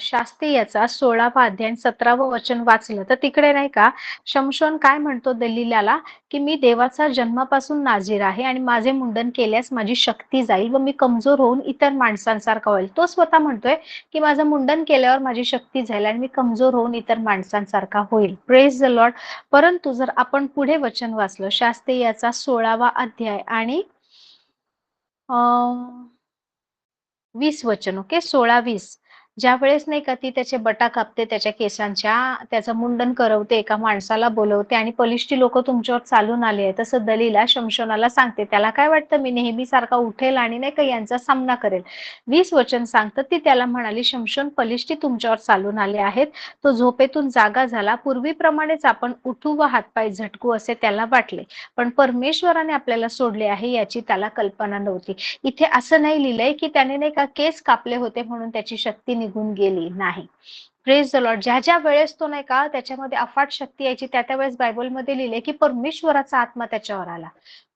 शास्त्री याचा 16वा अध्याय 17वं वचन वाचलं तर तिकडे नाही का शमशोन काय म्हणतो दलीलाला की मी देवाचा जन्मापासून नाझीर आहे आणि माझे मुंडन केल्यास माझी शक्ती जाईल व मी कमजोर होऊन इतर माणसांसारखा होईल. तो स्वतः म्हणतोय की माझं मुंडन केल्यावर माझी शक्ती जाईल आणि मी कमजोर होऊन इतर माणसांसारखा होईल. Praise the Lord. परंतु जर आपण पुढे वचन वाचलं शास्त्री याचा 16वा अध्याय आणि 20 वचन, ओके, 16-20. ज्या वेळेस नाही का ती त्याचे बटा कापते त्याच्या केसांच्या, त्याचं मुंडन करवते, एका माणसाला बोलवते आणि बलिष्ठी लोक तुमच्यावर चालून आले आहे तसं दलीला शमशोनाला सांगते. त्याला काय वाटतं मी नेहमी सारखा उठेल आणि नाही का यांचा सामना करेल. 20 वचन सांगतं ती त्याला म्हणाली शमशोन बलिष्ठी तुमच्यावर चालून आले आहेत. तो झोपेतून जागा झाला. पूर्वीप्रमाणेच आपण उठू व हातपाय झटकू असे त्याला वाटले, पण परमेश्वराने आपल्याला सोडले आहे याची त्याला कल्पना नव्हती. इथे असं नाही लिहिलंय की त्याने नाही का केस कापले होते म्हणून त्याची शक्ती निघून गेली, नाही. Praise the Lord. ज्या ज्या वेळेस तो नाही का त्याच्यामध्ये अफाट शक्ती यायची त्या त्या वेळेस बायबलमध्ये लिहिले की परमेश्वराचा आत्मा त्याच्यावर आला.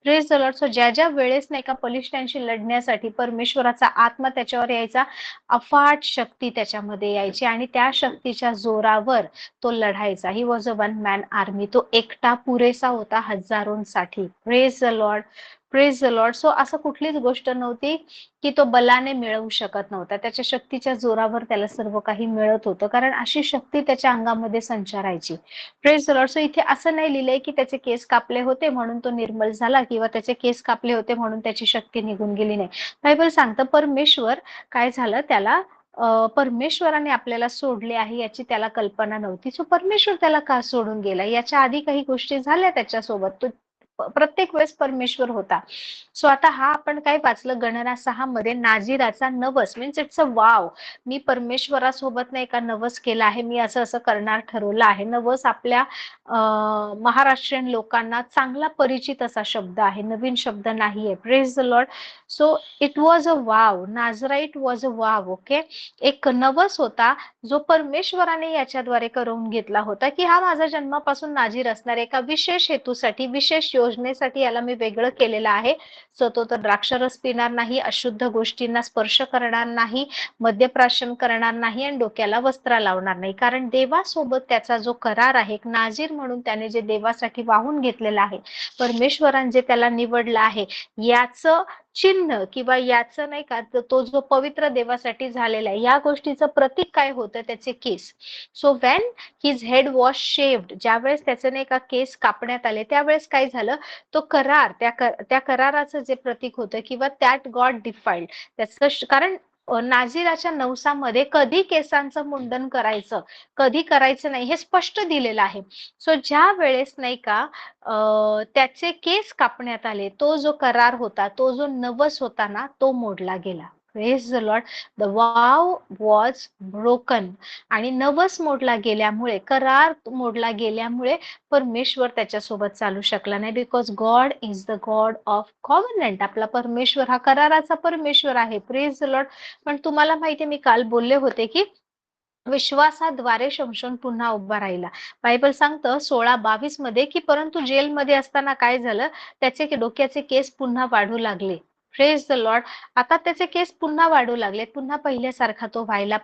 Praise the Lord. सो ज्या ज्या वेळेस नाही का पलिष्ठांशी लढण्यासाठी परमेश्वराचा आत्मा त्याच्यावर यायचा, अफाट शक्ती त्याच्यामध्ये यायची आणि त्या शक्तीच्या जोरावर तो लढायचा. He was a one man army. तो एकटा पुरेसा होता हजारोंसाठी. Praise the lord. Praise the Lord. So असं कुठलीच गोष्ट नव्हती की तो बलाने मिळवू शकत नव्हता. त्याच्या शक्तीच्या जोरावर त्याला सर्व काही मिळत होतं, कारण अशी शक्ती त्याच्या अंगामध्ये संचारायची. Praise the Lord. सो इथे असं नाही लिहिलंय की त्याचे केस कापले होते म्हणून तो निर्मल झाला किंवा त्याचे केस कापले होते म्हणून त्याची शक्ती निघून गेली, नाही. बायबल सांगतं परमेश्वर काय झालं त्याला, परमेश्वराने आपल्याला सोडले आहे याची त्याला कल्पना नव्हती. सो परमेश्वर त्याला का सोडून गेला, याच्या आधी काही गोष्टी झाल्या त्याच्यासोबत, तो प्रत्येक वेळेस परमेश्वर होता. सो आता हा आपण काय वाचलं गणना 6 मध्ये नाझीराचा नवस, मीन्स इट्स अ वाव. मी परमेश्वरासोबत नाही का नवस केला आहे, मी असं असं करणार ठरवलं आहे. नवस आपल्या महाराष्ट्रीयन लोकांना चांगला परिचित असा शब्द आहे, नवीन शब्द नाहीये. Praise the Lord. So it was a vow. Nazarite was a vow. Okay. एक नवस होता जो परमेश्वराने याच्याद्वारे करून घेतला होता की हा माझा जन्मापासून नाझीर असणार, एका विशेष हेतूसाठी, विशेष योजनेसाठी याला मी वेगळं केलेलं आहे. सो तो तर द्राक्षरस पिणार नाही, अशुद्ध गोष्टींना स्पर्श करणार नाही, मद्यप्राशन करणार नाही आणि डोक्याला वस्त्र लावणार नाही, कारण देवासोबत त्याचा जो करार आहे, एक नाझीर म्हणून त्याने जे देवासाठी वाहून घेतलेलं आहे, परमेश्वराने जे त्याला निवडलं आहे, याचं चिन्ह किंवा याचं नाही का तो जो पवित्र देवासाठी झालेला आहे, या गोष्टीचं प्रतीक काय होतं, त्याचे केस. So when his head was shaved, ज्यावेळेस त्याचे नाही का केस कापण्यात आले त्यावेळेस काय झालं, तो करार, त्या कराराचं जे प्रतीक होतं किंवा दॅट गॉड डिफाईल्ड, त्याचं कारण नाझीराच्या नवसामध्ये कधी केसांचं मुंडन करायचं, कधी करायचं नाही हे स्पष्ट दिलेलं आहे. सो ज्या वेळेस नाही का त्याचे केस कापण्यात आले, तो जो करार होता, तो जो नवस होता ना, तो मोडला गेला. Praise the Lord. The wow was broken. आणि नवस मोडला गेल्यामुळे, करार मोडला गेल्यामुळे परमेश्वर त्याच्यासोबत चालू शकला नाही, because God is the God of covenant. आपला परमेश्वर हा कराराचा परमेश्वर आहे. Praise the lord. पण तुम्हाला माहितीये मी काल बोलले होते की विश्वासाद्वारे शमशोन पुन्हा उभा राहिला. बायबल सांगतं 16:22 मध्ये की परंतु जेलमध्ये असताना काय झालं, त्याचे डोक्याचे केस पुन्हा वाढू लागले. Praise the Lord. आता त्याचे केस पुन्हा वाढू लागले, पुन्हा पहिल्यासारखा तो व्हायला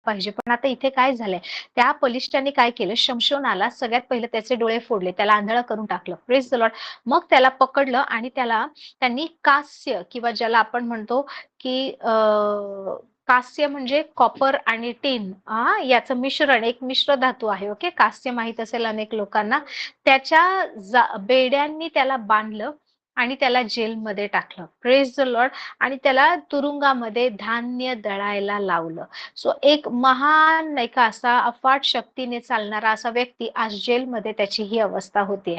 पाहिजे. पण आता इथे काय झालंय, त्या बलिष्ठांनी काय केलं, शमशोनाला सगळ्यात पहिले त्याचे डोळे फोडले, त्याला आंधळा करून टाकलं. Praise the Lord. मग त्याला पकडलं आणि त्यांनी कास्य किंवा ज्याला आपण म्हणतो की कास्य म्हणजे कॉपर आणि टिन, याचं मिश्रण, एक मिश्र धातू आहे. ओके. कास्य माहित असेल अनेक लोकांना. त्याच्या बेड्यांनी त्याला बांधलं आणि त्याला जेलमध्ये टाकलं. Praise the Lord. आणि त्याला तुरुंगामध्ये धान्य दळायला लावलं. सो एक महान नाही का असा अफाट शक्तीने चालणारा असा व्यक्ती आज जेलमध्ये त्याची ही अवस्था होतीये.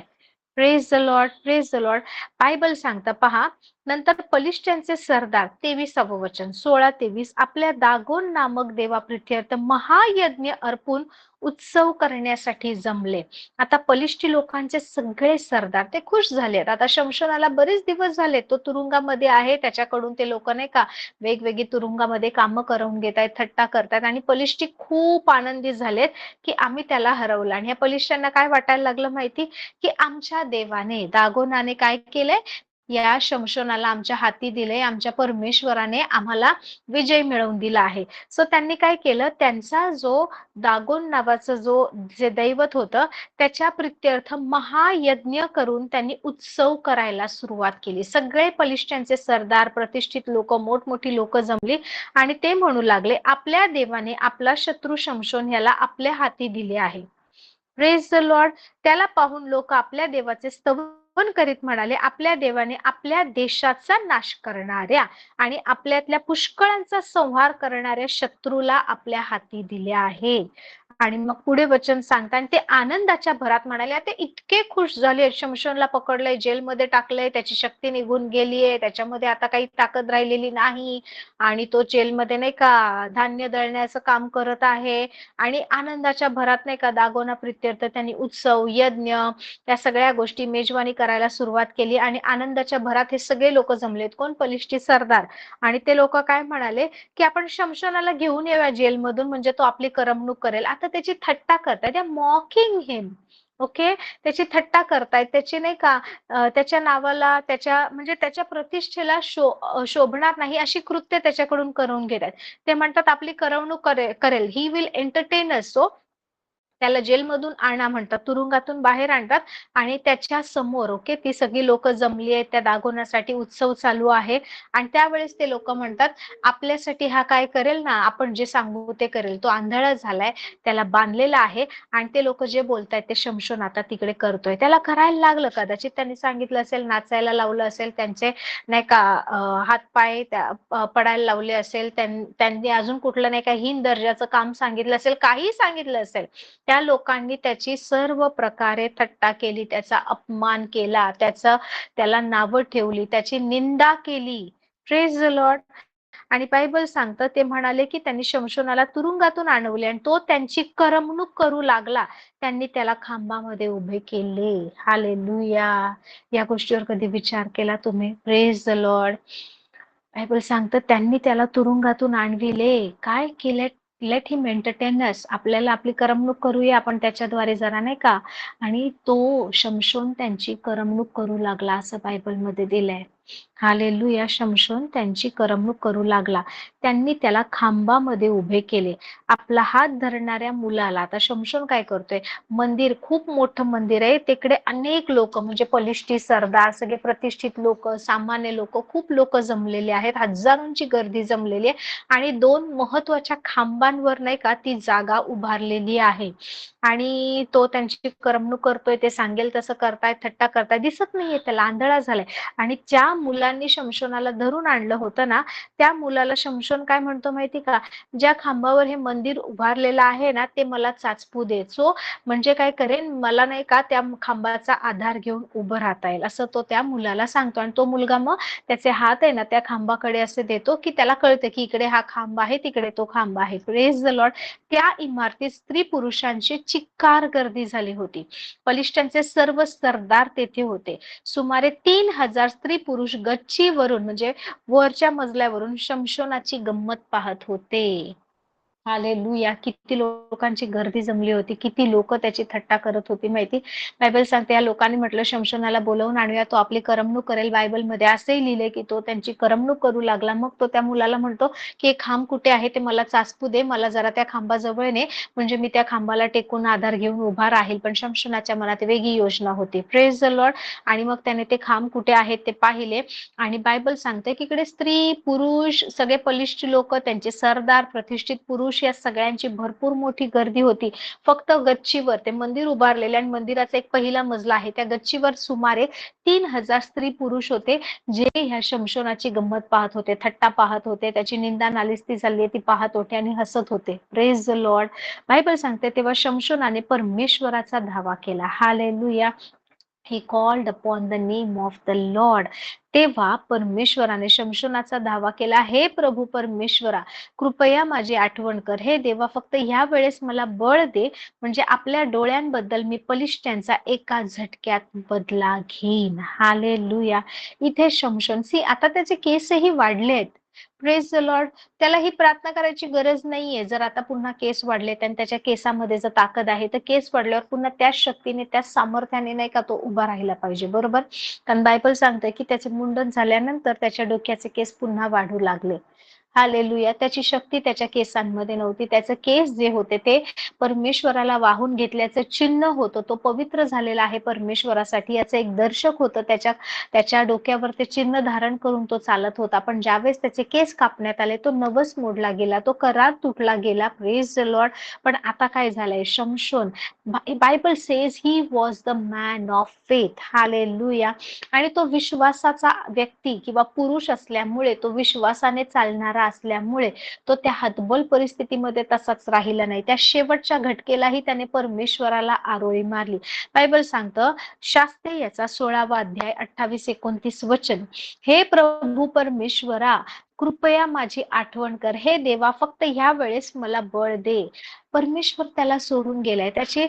Praise the lord. Praise the Lord. Bible सांगतं पहा, नंतर बलिष्ठांचे सरदार 23वं वचन 16-23 आपल्या दागोन नामक देवाप्रित्यर्थ महायज्ञ अर्पून उत्सव करण्यासाठी जमले. आता बलिष्ठी लोकांचे सगळे सरदार ते खुश झालेत. आता शमशोनाला बरेच दिवस झाले तो तुरुंगामध्ये आहे, त्याच्याकडून ते लोक नाही का वेगवेगळी तुरुंगामध्ये कामं करून घेत आहेत, थट्टा करतात आणि बलिष्ठी खूप आनंदी झालेत की आम्ही त्याला हरवलं. आणि या बलिष्ठांना काय वाटायला लागलं माहिती, की आमच्या देवाने दागोनाने काय केलंय, या शमशोनाला आमच्या हाती दिले, आमच्या परमेश्वराने आम्हाला विजय मिळवून दिला आहे. सो त्यांनी काय केलं, त्यांचा जो दागोन नावाचं जे दैवत होतं त्याच्या प्रित्यर्थ महायज्ञ करून त्यांनी उत्सव करायला सुरुवात केली. सगळे पलिष्ट्यांचे सरदार, प्रतिष्ठित लोक, मोठमोठी लोक जमली आणि ते म्हणू लागले, आपल्या देवाने आपला शत्रू शमशोन याला आपल्या हाती दिले आहे. Praise the Lord. त्याला पाहून लोक आपल्या देवाचे स्तवन करीत म्हणाले, आपल्या देवाने आपल्या देशाचा नाश करणाऱ्या आणि आपल्यातल्या पुष्कळांचा संहार करणाऱ्या शत्रूला आपल्या हाती दिले आहे. आणि मग पुढे वचन सांगता, आणि ते आनंदाच्या भरात म्हणाले, ते इतके खुश झाले, शमशोनला पकडलंय, जेलमध्ये टाकलंय, त्याची शक्ती निघून गेलीये, त्याच्यामध्ये आता काही ताकद राहिलेली नाही आणि तो जेलमध्ये नाही का धान्य दळण्याचं काम करत आहे. आणि आनंदाच्या भरात नाही का दागोना प्रित्यर्थ त्यांनी उत्सव, यज्ञ, त्या सगळ्या गोष्टी मेजवानी करायला सुरुवात केली. आणि आनंदाच्या भरात हे सगळे लोक जमलेत, कोण, पलिष्ठी सरदार. आणि ते लोक काय म्हणाले की आपण शमशोनाला घेऊन येऊया जेलमधून, म्हणजे तो आपली करमणूक करेल. आता त्याची थट्टा करतायत, त्या मॉकिंग हिम. ओके, त्याची थट्टा करतायत, त्याची नाही का त्याच्या नावाला, त्याच्या म्हणजे त्याच्या प्रतिष्ठेला शोभणार नाही अशी कृत्य त्याच्याकडून करून घेतात. ते म्हणतात आपली करमणूक करेल, he will entertain us. So त्याला जेलमधून आणा म्हणतात, तुरुंगातून बाहेर आणतात आणि त्याच्या समोर ओके ती सगळी लोक जमली आहेत, त्या दागोण्यासाठी उत्सव चालू आहे. आणि त्यावेळेस ते लोक म्हणतात, आपल्यासाठी हा काय करेल ना, आपण जे सांगू ते करेल. तो आंधळा झालाय, त्याला बांधलेला आहे आणि ते लोक जे बोलतायत ते शमशोन आता तिकडे करतोय. त्याला करायला लागलं, कदाचित त्यांनी सांगितलं असेल, नाचायला लावलं असेल, त्यांचे नाही का हात पाय पडायला लावले असेल, त्यांनी अजून कुठलं नाही का हीन दर्जाचं काम सांगितलं असेल, काही सांगितलं असेल, त्या लोकांनी त्याची सर्व प्रकारे थट्टा केली, त्याचा अपमान केला, त्याला नावं ठेवली, त्याची निंदा केली. Praise the Lord. आणि बायबल सांगतं, ते म्हणाले की त्यांनी शमशोनाला तुरुंगातून आणवले आणि तो त्यांची करमणूक करू लागला. त्यांनी त्याला खांबामध्ये उभे केले. हालेलुया. या गोष्टीवर कधी विचार केला तुम्ही? Praise the Lord. बायबल सांगतं त्यांनी त्याला तुरुंगातून आणविले. काय केले? लेट हिम एंटरटेन अस. आपल्याला आपली करमणूक करूया आपण त्याच्याद्वारे जरा नाही का. आणि तो शमशोन त्यांची करमणूक करू लागला असं बायबलमध्ये दिलंय. हालेलुया. शमशोन त्यांची करमणूक करू लागला. त्यांनी त्याला खांबामध्ये उभे केले. आपला हात धरणाऱ्या मुलाला, आता शमशोन काय करतोय, मंदिर, खूप मोठं मंदिर आहे, तिकडे अनेक लोक म्हणजे पलिष्ठी सरदार, सगळे प्रतिष्ठित लोक, सामान्य लोक, खूप लोक जमलेले आहेत, हजारोंची गर्दी जमलेली आहे. आणि दोन महत्वाच्या खांबांवर नाही का ती जागा उभारलेली आहे. आणि तो त्यांची करमणूक करतोय, ते सांगेल तसं करताय, थट्टा करताय, दिसत नाहीये त्याला, आंधळा झालाय. आणि ज्या मुलांनी शमशोनाला धरून आणलं होतं ना, त्या मुलाला शमशोन काय म्हणतो माहिती का, ज्या खांबावर हे मंदिर उभारलेलं आहे ना, ते मला चाचपू दे. सो म्हणजे काय करेन, मला नाही का त्या खांबाचा आधार घेऊन उभं राहता येईल असं तो त्या मुलाला सांगतो. आणि तो मुलगा मग त्याचे हात आहे ना त्या खांबाकडे असे देतो की त्याला कळतं की इकडे हा खांब आहे, तिकडे तो खांब आहे. Praise the Lord. त्या इमारतीत स्त्री पुरुषांची चिक्कार गर्दी झाली होती. बलिष्ठांचे सर्व सरदार तेथे होते. सुमारे 3000 स्त्री पुरुष गच्चीवरून म्हणजे वरच्या मजल्यावरून शमशोनाची गंमत पाहत होते. हालेलुया. किती लोकांची गर्दी जमली होती, किती लोक त्याची थट्टा करत होती माहिती. बायबल सांगते या लोकांनी म्हटलं शमशोनाला बोलवून आणूया, तो आपली करमणूक करेल. बायबलमध्ये असेही लिहिले की तो त्यांची करमणूक करू लागला. मग तो त्या मुलाला म्हणतो की खांब कुठे आहे ते मला चाचपू दे, मला जरा त्या खांबाजवळ ने, म्हणजे मी त्या खांबाला टेकून आधार घेऊन उभा राहील. पण शमशोनाच्या मनात वेगळी योजना होती. Praise the Lord. आणि मग त्याने ते खांब कुठे आहेत ते पाहिले. आणि बायबल सांगते की इकडे स्त्री पुरुष सगळे बलिष्ठ लोक, त्यांचे सरदार, प्रतिष्ठित पुरुष, या सगळ्यांची भरपूर मोठी गर्दी होती. फक्त गच्चीवर ते मंदिर उभारलेले आणि मंदिराचा एक पहिला मजला आहे, त्या गच्चीवर सुमारे 3000 स्त्री पुरुष होते, जे ह्या शमशोनाची गंमत पाहत होते, थट्टा पाहत होते, त्याची निंदा नालिस्ती चालली ती पाहत होते आणि हसत होते. Praise the Lord. बायबल सांगते तेव्हा शमशोनाने परमेश्वराचा धावा केला. Hallelujah. He called upon the name of the Lord. तेव्हा परमेश्वराने शमशोनाचा धावा केला, हे प्रभू परमेश्वरा, कृपया माझी आठवण कर. हे देवा, फक्त ह्या वेळेस मला बळ दे, म्हणजे आपल्या डोळ्यांबद्दल मी पलिष्ट्यांचा एका झटक्यात बदला घेईन. हालेलुया. इथे शमशोन, सी आता त्याचे केसही वाढले आहेत, प्रेज द लॉर्ड. त्याला ही प्रार्थना करायची गरज नाहीये. जर आता पुन्हा केस वाढलेत आणि त्याच्या केसामध्ये जर ताकद आहे, तर केस वाढल्यावर पुन्हा त्याच शक्तीने, त्याच सामर्थ्याने नाही का तो उभा राहिला पाहिजे, बरोबर? कारण बायबल सांगतंय की त्याचे मुंडन झाल्यानंतर त्याच्या डोक्याचे केस पुन्हा वाढू लागले. हालेलुया. त्याची शक्ती त्याच्या केसांमध्ये नव्हती. त्याचे केस जे होते ते परमेश्वराला वाहून घेतल्याचं चिन्ह होतं. तो पवित्र झालेला आहे परमेश्वरासाठी याचं एक दर्शक होतं. त्याच्या त्याच्या डोक्यावर ते चिन्ह धारण करून तो चालत होता. पण ज्यावेळेस त्याचे केस कापण्यात आले, तो नवस मोडला गेला, तो करार तुटला गेला. Praise the lord. पण आता काय झालंय? शमशोन, Bible says he was the man of faith. Hallelujah. आणि तो विश्वासाचा व्यक्ती किंवा पुरुष असल्यामुळे, तो विश्वासाने चालणारा असल्यामुळे तो त्या हतबल परिस्थितीमध्ये तसाच राहिला नाही. त्या शेवटच्या घटकेलाही त्याने परमेश्वराला आरोळी मारली. बायबल सांगतं, शास्त्री याचा 16वा अध्याय 28-29 वचन, हे प्रभू परमेश्वरा, कृपया माझी आठवण कर. हे देवा, फक्त ह्या वेळेस मला बळ दे. परमेश्वर त्याला सोडून गेलाय. त्याची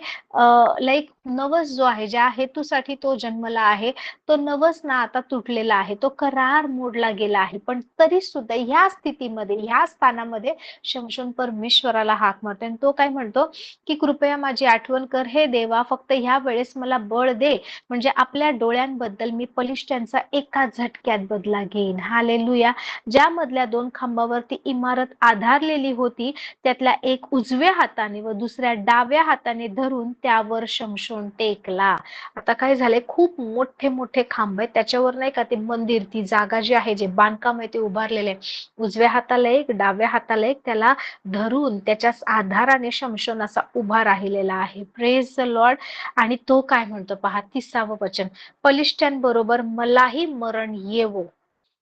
लाईक नवस जो आहे, ज्या हेतूसाठी तो जन्मला आहे, तो नवस ना आता तुटलेला आहे, तो करार मोडला गेला आहे. पण तरी सुद्धा ह्या स्थितीमध्ये, ह्या स्थानामध्ये शमशोन परमेश्वराला हाक मारतो आणि तो काय म्हणतो की कृपया माझी आठवण कर. हे देवा, फक्त ह्या वेळेस मला बळ दे, म्हणजे आपल्या डोळ्यांबद्दल मी पलिष्ट्यांचा एका झटक्यात बदला घेईन. हालेलुया. ज्या मधल्या 2 खांबावरती इमारत आधारलेली होती, त्यातल्या एक उजव्या हाताने व दुसऱ्या डाव्या हाताने धरून त्यावर शमशोन टेकला. आता काय झालंय, खूप मोठे मोठे खांब आहेत, त्याच्यावर नाही का ते मंदिर, ती जागा जी आहे, जे बांधकाम आहे ते उभारलेले आहे. उजव्या हाताला एक, डाव्या हाताला एक, त्याला धरून त्याच्या आधाराने शमशोन असा उभा राहिलेला आहे. Praise the Lord. आणि तो काय म्हणतो पहा, 30वं वचन, पलिष्ट्यांबरोबर मलाही मरण येवो.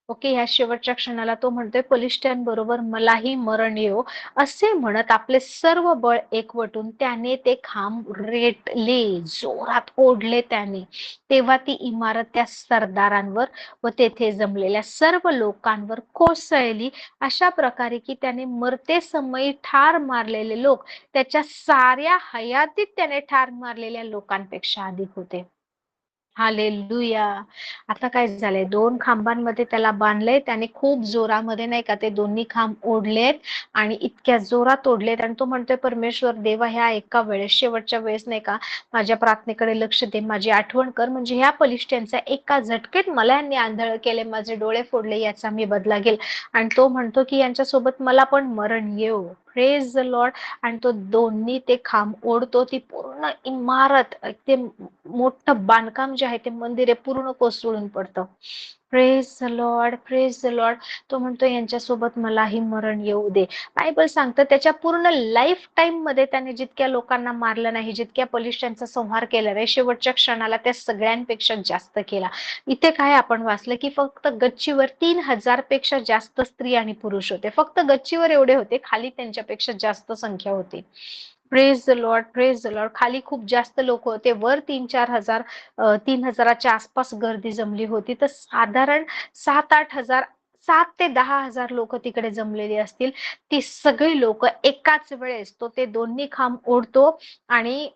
ओके, ह्या शेवटच्या क्षणाला तो म्हणतोय, बलिष्ठांबरोबर मलाही मरण येवो, असे म्हणत आपले सर्व बळ एकवटून त्याने ते खांब रेटले, जोरात ओढले त्याने. तेव्हा ती इमारत त्या सरदारांवर व तेथे जमलेल्या सर्व लोकांवर कोसळली, अशा प्रकारे की त्याने मरते समयी ठार मारलेले लोक त्याच्या साऱ्या हयातीत त्याने ठार मारलेल्या लोकांपेक्षा अधिक होते. हालेलुया. आता काय झालंय, 2 खांबांमध्ये त्याला बांधलंय. त्याने खूप जोरामध्ये नाही का ते दोन्ही खांब ओढलेत आणि इतक्या जोरात ओढलेत आणि तो म्हणतोय, परमेश्वर देवा, ह्या एका वेळेस, शेवटच्या वेळेस नाही का माझ्या प्रार्थनेकडे लक्ष दे, माझी आठवण कर, म्हणजे ह्या पलिष्ट्यांचा एका झटकेत मला यांनी आंधळ केले, माझे डोळे फोडले, याचा मी बदला घेईल. आणि तो म्हणतो की यांच्यासोबत मला पण मरण येऊ. Praise the Lord. आणि तो दोन्ही ते खांब ओढतो. ती पूर्ण इमारत, ते मोठं बांधकाम जे आहे, ते मंदिर आहे, पूर्ण कोसळून पडतं. Praise the lord, praise the lord. तो म्हणतो यांच्यासोबत मलाही मरण येऊ दे. बायबल सांगतं, त्याच्या पूर्ण लाईफ टाइम मध्ये त्याने जितक्या लोकांना मारलं नाही, जितक्या बलिष्ठांचा संहार केला नाही, शेवटच्या क्षणाला त्या सगळ्यांपेक्षा जास्त केला. इथे काय आपण वाचलं की फक्त गच्चीवर 3000 पेक्षा जास्त स्त्री आणि पुरुष होते. फक्त गच्चीवर एवढे होते, खाली त्यांच्यापेक्षा जास्त संख्या होती. Praise the lord, praise the Lord. खाली खूप जास्त लोक होते, वर 3-4 हजार, 3000च्या आसपास गर्दी जमली होती. तर साधारण 7-8 हजार, 7 ते 10 हजार लोक तिकडे जमलेली असतील. ती सगळी लोक एकाच वेळेस, तो ते दोन्ही खांब ओढतो आणि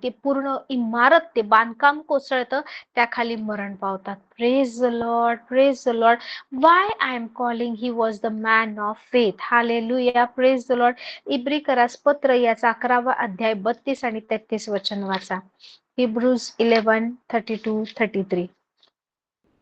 ते पूर्ण इमारत, ते बांधकाम कोसळतं, त्याखाली मरण पावतात. Praise the lord, praise the lord. Why I am calling he was the man of faith. Hallelujah, praise the lord. इब्रिकरास पत्र याचा 11वा अध्याय 32 आणि 33 वचन वाचा. हिब्रूज 11:32-33.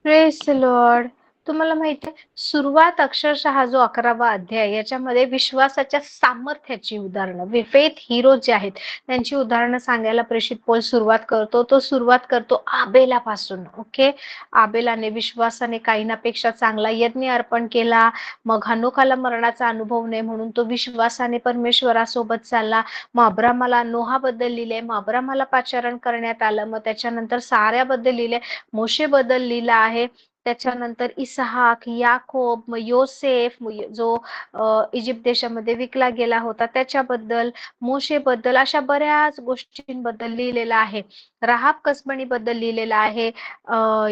Praise the Lord. तुम्हाला माहिती आहे, सुरुवात अक्षरशः हा जो 11वा अध्याय, याच्यामध्ये विश्वासाच्या सामर्थ्याची उदाहरणं, फेथ हिरो जे आहेत त्यांची उदाहरणं सांगायला प्रेषित पौल सुरुवात करतो. तो सुरुवात करतो आबेलापासून. ओके, आबेलाने विश्वासाने कायनापेक्षा चांगला यज्ञ अर्पण केला. मग हनोकाला मरणाचा अनुभव नाही म्हणून तो विश्वासाने परमेश्वरासोबत चालला. मग अब्रामाला नोहाबद्दल लिहिले, मग अब्रामाला पाचारण करण्यात आलं, मग त्याच्यानंतर साऱ्याबद्दल लिहिले, मोशेबद्दल लिहिलं आहे. त्याच्यानंतर इसहाक, याकोब, मग योसेफ, जो इजिप्त देशामध्ये विकला गेला होता त्याच्याबद्दल, मोशेबद्दल, अशा बऱ्याच गोष्टींबद्दल लिहिलेलं आहे. राहाब कसबणी बद्दल लिहिलेलं आहे.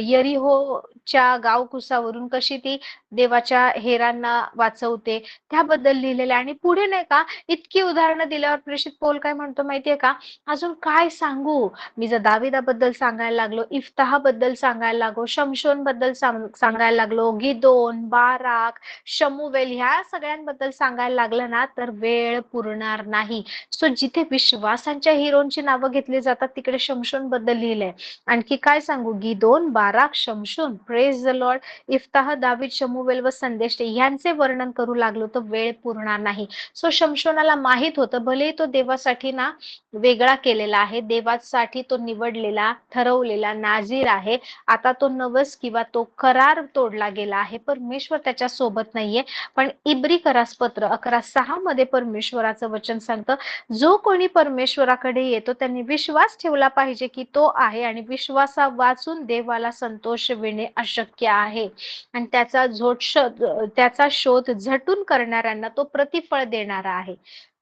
यरीहोच्या गावकुसावरून कशी ती देवाच्या हेरांना वाचवते त्याबद्दल लिहिलेलं आहे. आणि पुढे नाही का इतकी उदाहरणं दिल्यावर प्रेषित पौल काय म्हणतो माहितीये का, अजून काय सांगू, मी जर दाविदाबद्दल सांगायला लागलो, इफ्ताहाबद्दल सांगायला लागलो, शमशोन बद्दल सांगायला लागलो, गिदोन, बाराक, शमुवेल ह्या सगळ्यांबद्दल सांगायला लागलं ना तर वेळ पुरणार नाही. सो जिथे विश्वासांच्या हिरोंची नावं घेतली जातात तिकडे शमशोन बद्दल लिहिलंय. आणखी काय सांगू, गिदोन, बाराक, शमशोन, प्रेज द लॉर्ड, इफ्ताह, दावीद, शमुवेल व संदेश यांचे वर्णन करू लागलो तर वेळ पुरणार नाही. सो शमशोनाला माहित होतं भले तो देवासाठी ना वेगळा केलेला आहे, देवासाठी तो निवडलेला ठरवलेला नाझीर आहे, आता तो नवस किंवा तो करार तोडला गेला आहे, परमेश्वर त्याच्या सोबत नाहीये. पण इब्री करासपत्र 11:6 मध्ये परमेश्वराचं वचन सांगतं, जो कोणी परमेश्वराकडे येतो त्यांनी विश्वास ठेवला पाहिजे की तो आहे आणि विश्वासा वाचून देवाला संतोष विणे अशक्य आहे. आणि त्याचा शोध झटून करणाऱ्यांना तो प्रतिफळ देणारा आहे.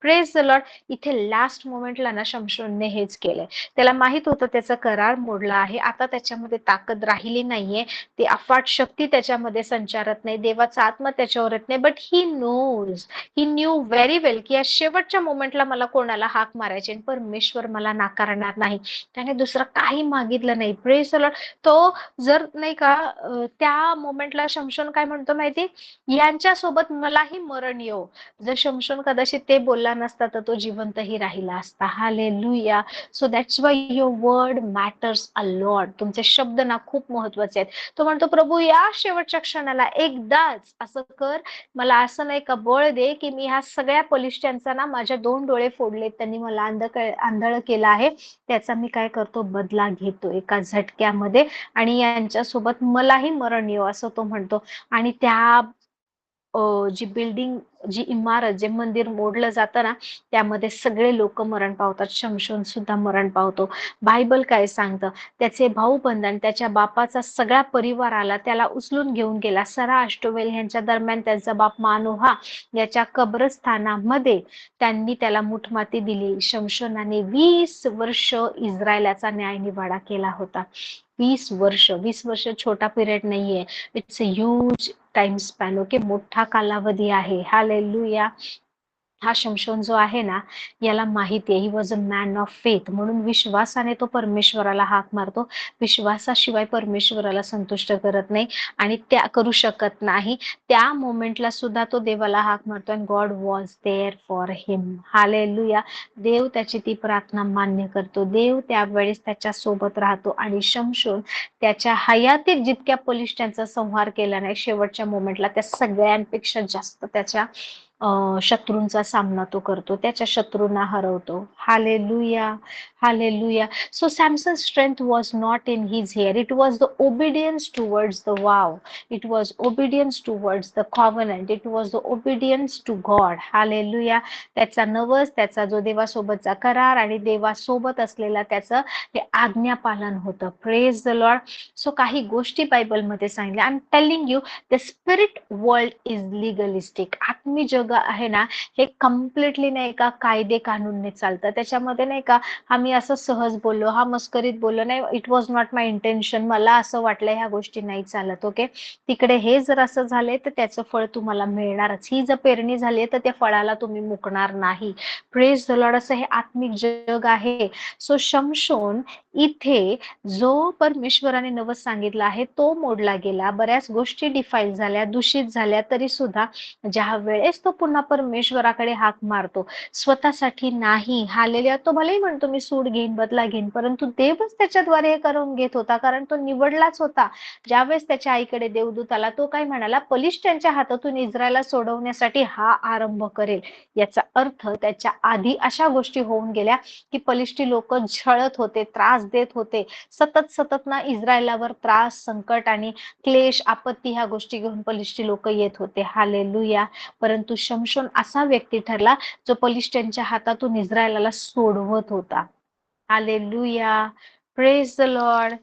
Praise the Lord. इथे लास्ट मोमेंटला ना शमशोनने हेच केलंय. त्याला माहित होतं त्याचा करार मोडला आहे, आता त्याच्यामध्ये ताकद राहिली नाहीये, ती अफाट शक्ती त्याच्यामध्ये संचारत नाही, देवाचा आत्मा त्याच्यावर येत नाही. बट ही न्यू व्हेरी वेल की या शेवटच्या मोमेंटला मला कोणाला हाक मारायची आणि परमेश्वर मला नाकारणार नाही. त्याने दुसरं काही मागितलं नाही. Praise the lord. तो जर नाही का त्या मोमेंटला शमशोन काय म्हणतो माहिती, यांच्यासोबत मलाही मरण येऊ. जर शमशोन कदाचित ते बोलला नसता तर तो जिवंतही राहिला असता. Hallelujah. So that's why your word matters a lot. तुमचे शब्द ना खूप महत्वाचे आहेत. तो म्हणतो प्रभू या शेवटच्या क्षणाला एकदाच असं कर, मला असं नाही का बळ दे की मी ह्या सगळ्या बलिष्ठांचा ना माझे 2 डोळे फोडले, त्यांनी मला आंधळ केलं आहे, त्याचा मी काय करतो बदला घेतो एका झटक्यामध्ये आणि यांच्यासोबत मलाही मरण येऊ असं तो म्हणतो. आणि त्या जी बिल्डिंग, जी इमारत, जे मंदिर मोडलं जातं ना त्यामध्ये सगळे लोक मरण पावतात, शमशोन सुद्धा मरण पावतो. बायबल काय सांगतं, त्याचे भाऊ बंधन त्याच्या बापाचा सगळा परिवार आला, त्याला उचलून घेऊन गेला. सरा अष्टोवेल यांच्या दरम्यान त्यांचा बाप मानोहा याच्या कब्रस्थानामध्ये त्यांनी त्याला मुठमाती दिली. शमशोनाने 20 वर्ष इस्रायलाचा न्यायनिवाडा केला होता. 20 वर्ष छोटा पिरियड नाहीये. It's a huge time span. Okay, मोठा कालावधी आहे. हालेलुया. हा शमशोन जो आहे ना याला माहिती आहे ही was a man of faith, म्हणून विश्वासाने तो परमेश्वराला हाक मारतो. विश्वासाशिवाय परमेश्वराला संतुष्ट करत नाही आणि त्या करू शकत नाही. त्या मोमेंटला सुद्धा तो देवाला हाक मारतो आणि God was there for him. Hallelujah. देव त्याची ती प्रार्थना मान्य करतो, देव त्यावेळेस त्याच्या सोबत राहतो. आणि शमशोन त्याच्या हयातीत जितक्या बलिष्ठांचा संहार केला नाही, शेवटच्या मोमेंटला त्या सगळ्यांपेक्षा जास्त त्याच्या शत्रूंचा सामना तो करतो, त्याच्या शत्रूंना हरवतो. Hallelujah. Hallelujah. So Samson's strength was not in his hair, it was the obedience towards the vow, it was obedience towards the covenant, it was the obedience to God. Hallelujah. त्याचा नवस, त्याचा जो देवासोबतचा करार आणि देवासोबत असलेला त्याचं हे आज्ञापालन होतं. Praise the Lord. सो काही गोष्टी बायबलमध्ये सांगितल्या. I am telling you, the spirit world is legalistic. आत्मी जग आहे ना हे कम्प्लिटली नाही का कायदे कानूनने चालतं. त्याच्यामध्ये नाही का आम्ही असं सहज बोललो, हा मस्करीत बोललो नाही, it was not my intention, मला असं वाटलं, ह्या गोष्टी नाही चालत. ओके, तिकडे हे जर असं झालंय तर त्याचं फळ तुम्हाला मिळणारच. ही जर पेरणी झाली तर त्या फळाला तुम्ही मुकणार नाही. Praise the Lord. असं हे आत्मिक जग आहे. सो शमशोन इथे जो परमेश्वराने नवस सांगितला आहे तो मोडला गेला, बऱ्याच गोष्टी डिफाईल झाल्या, दूषित झाल्या, तरी सुद्धा ज्या वेळेस तो पुन्हा परमेश्वराकडे हाक मारतो, स्वतःसाठी नाही. हालेलुया. तो भलेही म्हणतो मी सूड घेईन, बदला घेईन, परंतु देवच त्याच्याद्वारे हे करून घेत होता, कारण तो निवडलाच होता. ज्यावेळेस त्याच्या आईकडे देवदूत आला, तो काय म्हणाला, बलिष्ठांच्या हातातून इस्रायलला सोडवण्यासाठी हा आरंभ करेल. याचा अर्थ त्याच्या आधी अशा गोष्टी होऊन गेल्या की बलिष्ठी लोक झळत होते, त्रास देत होते, सतत सतत ना इस्रायलावर त्रास, संकट आणि क्लेश, आपत्ती ह्या गोष्टी घेऊन बलिष्ठी लोक येत होते. हालेलुया. परंतु शमशोन असा व्यक्ती ठरला जो बलिष्ठांच्या हातातून इस्रायलाला सोडवत होता. Hallelujah. Praise the lord.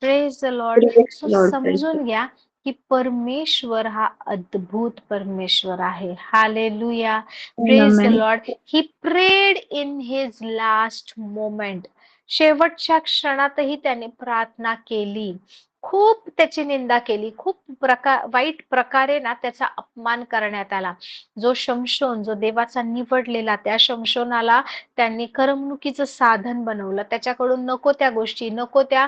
Praise the Lord. Praise so the Lord, praise the समजून घ्या की परमेश्वर हा अद्भुत परमेश्वर आहे. Hallelujah. Lord. Praise the Amen. Lord. He prayed in his last moment. शेवटच्या क्षणातही त्याने प्रार्थना केली. खूप त्याची निंदा केली. खूप वाईट प्रकारे ना त्याचा अपमान करण्यात आला. जो शमशोन, जो देवाचा निवडलेला, त्या शमशोनाला त्यांनी करमणुकीचं साधन बनवलं. त्याच्याकडून नको त्या गोष्टी, नको त्या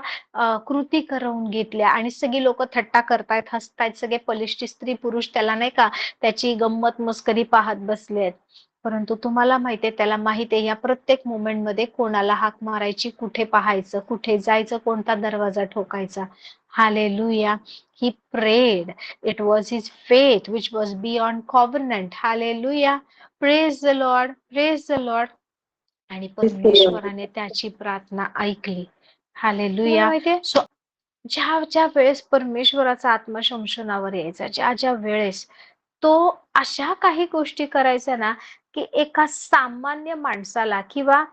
कृती करवून घेतल्या आणि सगळी लोकं थट्टा करतायत, हसतायत. सगळे बलिष्ठ स्त्री-पुरुष त्याला नाही का त्याची गंमत मस्करी पाहत बसलेत. परंतु तुम्हाला माहितीये, त्याला माहितीये या प्रत्येक मोमेंटमध्ये कोणाला हाक मारायची, कुठे पाहायचं, कुठे जायचं, कोणता दरवाजा ठोकायचा. Hallelujah. He prayed. It was his faith which was beyond covenant. Hallelujah. Praise the Lord. Praise the Lord. आणि परमेश्वराने त्याची प्रार्थना ऐकली. हालेलुया. माहितीये ज्या ज्या वेळेस परमेश्वराचा आत्मा शमशोनावर यायचा, ज्या ज्या वेळेस तो अशा काही गोष्टी करायचा ना, की एका सामान्य माणसाला किंवा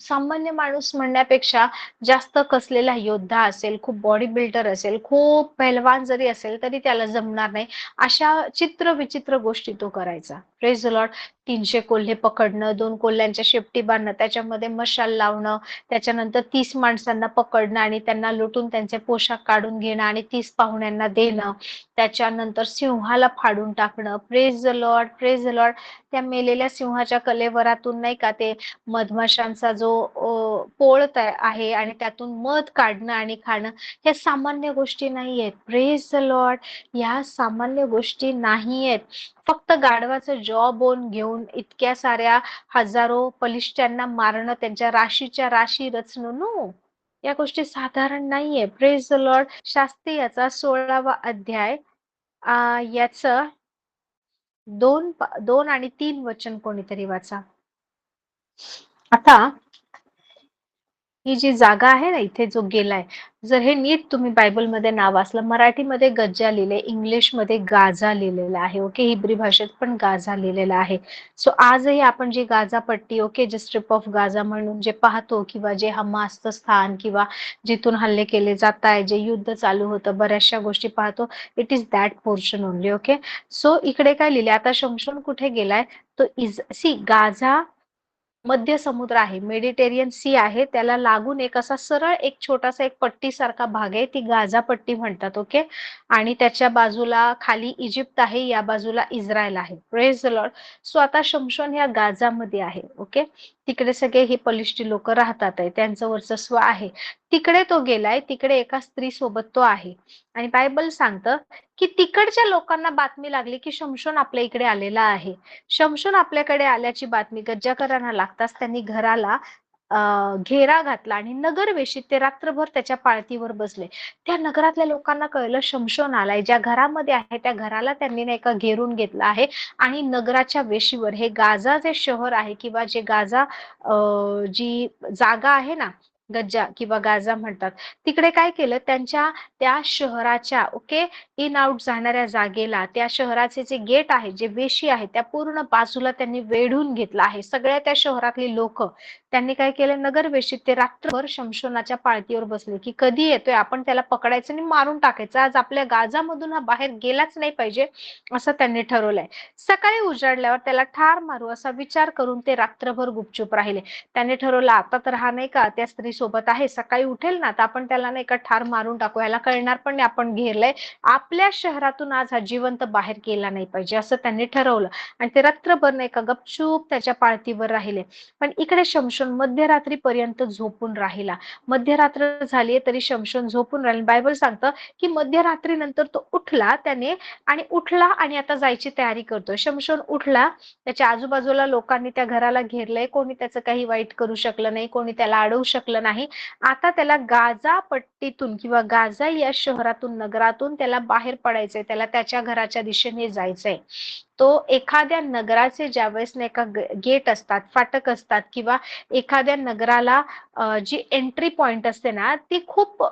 सामान्य माणूस म्हणण्यापेक्षा जास्त कसलेला योद्धा असेल, खूप बॉडी बिल्डर असेल, खूप पहलवान जरी असेल तरी त्याला जमणार नाही. अशा चित्र-विचित्र गोष्टी तो करायचा. Praise the Lord. 300 कोल्हे पकडणं, 2 कोल्ह्यांच्या शेपटी बांधणं, त्याच्यामध्ये मशाल लावणं, त्याच्यानंतर 30 माणसांना पकडणं आणि त्यांना लुटून त्यांचे पोशाख काढून घेणं आणि 30 पाहुण्यांना देणं. त्याच्यानंतर सिंहाला फाडून टाकणं. Praise the lord, praise the Lord. त्या मेलेल्या सिंहाच्या कलेवरातून नाही का ते मधमाशांचा जो पोळ आहे आणि त्यातून मध काढणं आणि खाणं, ह्या सामान्य गोष्टी नाहीयेत. Praise the Lord. ह्या सामान्य गोष्टी नाहीयेत. फक्त गाढवाचं जॉ बोन घेऊन इतक्या साऱ्या हजारो बलिष्ठांना मारणं, त्यांच्या राशीच्या राशी रचणं, नो. या गोष्टी साधारण नाहीये. Praise the Lord. शास्त्री याचा 16वा अध्याय याचं 2 आणि 3 वचन कोणीतरी वाचा. आता ही जी जागा आहे ना इथे जो गेलाय, जर हे नीट तुम्ही बायबलमध्ये नाव वाचलं, मराठीमध्ये गज्जा लिहिले, इंग्लिशमध्ये गाझा लिहिलेलं आहे. ओके. हिब्री भाषेत पण गाझा लिहिलेलं आहे. सो आजही आपण जी गाझा पट्टी, ओके, जे स्ट्रिप ऑफ गाझा म्हणून जे पाहतो किंवा जे हमासचं स्थान किंवा जिथून हल्ले केले जात आहे, जे युद्ध चालू होतं, बऱ्याचशा गोष्टी पाहतो, it is that portion only. Okay. So इकडे काय लिहिले, आता शमशोन कुठे गेलाय, तो गाझा मध्य समुद्र आहे, मेडिटेरियन सी आहे, त्याला लागून एक असा सरळ एक छोटासा एक पट्टीसारखा भाग आहे, ती गाझा पट्टी म्हणतात. ओके. आणि त्याच्या बाजूला खाली इजिप्त आहे, या बाजूला इस्रायल आहे. Praise the Lord. सो आता शमशोन ह्या गाझामध्ये आहे. ओके. तिकडे सगळे हे बलिष्ठ लोक राहतात आहे, त्यांचं वर्चस्व आहे. तिकडे तो गेलाय, तिकडे एका स्त्री सोबत तो आहे. आणि बायबल सांगतं की तिकडच्या लोकांना बातमी लागली की शमशोन आपल्या इकडे आलेला आहे. शमशोन आपल्याकडे आल्याची बातमी गज्जाकरांना लागताच त्यांनी घराला घेरा घातला आणि नगरवेशीत ते रात्रभर त्याच्या पाळतीवर बसले. त्या नगरातल्या लोकांना कळलं शमशोन आलाय. ज्या घरामध्ये आहे त्या घराला त्यांनी नाही का घेरून घेतलं आहे आणि नगराच्या वेशीवर हे गाझा जे शहर आहे किंवा जे गाझा जी जागा आहे ना, गज्जा किंवा गाझा म्हणतात, तिकडे काय केलं, त्यांच्या त्या शहराच्या ओके इन आउट जाणाऱ्या जागेला, त्या शहराचे जे गेट आहे, जे वेशी आहे, त्या पूर्ण बाजूला त्यांनी वेढून घेतला आहे. सगळ्या त्या शहरातली लोक त्यांनी काय केलं, नगर वेशीत ते रात्रभर शमशोनाच्या पाळतीवर बसले की कधी येतोय, आपण त्याला पकडायचं आणि मारून टाकायचं. आज आपल्या गाझामधून हा बाहेर गेलाच नाही पाहिजे असं त्यांनी ठरवलंय. सकाळी उजाडल्यावर त्याला ठार मारू असा विचार करून ते रात्रभर गुपचूप राहिले. त्यांनी ठरवलं आता तर हा नाही का त्या स्त्री सोबत आहे, सकाळी उठेल ना तर आपण त्याला नाही का ठार मारून टाकू, याला कळणार पण नाही आपण घेरलंय. आपल्या शहरातून आज हा जिवंत बाहेर गेला नाही पाहिजे असं त्यांनी ठरवलं आणि ते रात्रभर नाही का गपचूप त्याच्या पाळतीवर राहिले. पण इकडे शमशोन मध्यरात्रीपर्यंत झोपून राहिला. मध्यरात्र झालीये तरी शमशोन झोपून राहिला. बायबल सांगतं की मध्यरात्रीनंतर तो उठला त्याने आणि उठला आणि आता जायची तयारी करतोय. शमशोन उठला, त्याच्या आजूबाजूला लोकांनी त्या घराला घेरलंय, कोणी त्याचं काही वाईट करू शकलं नाही, कोणी त्याला अडवू शकलं नाही. आता त्याला गाझा पट्टीतून किंवा गाझा या शहरातून नगरातून त्याला बाहेर पडायचंय, त्याला त्याच्या घराच्या दिशेने जायचंय. तो एखाद्या नगराचे ज्यावेळेस नाही का गेट असतात, फाटक असतात किंवा एखाद्या नगराला जी एंट्री पॉइंट असते ना ती खूप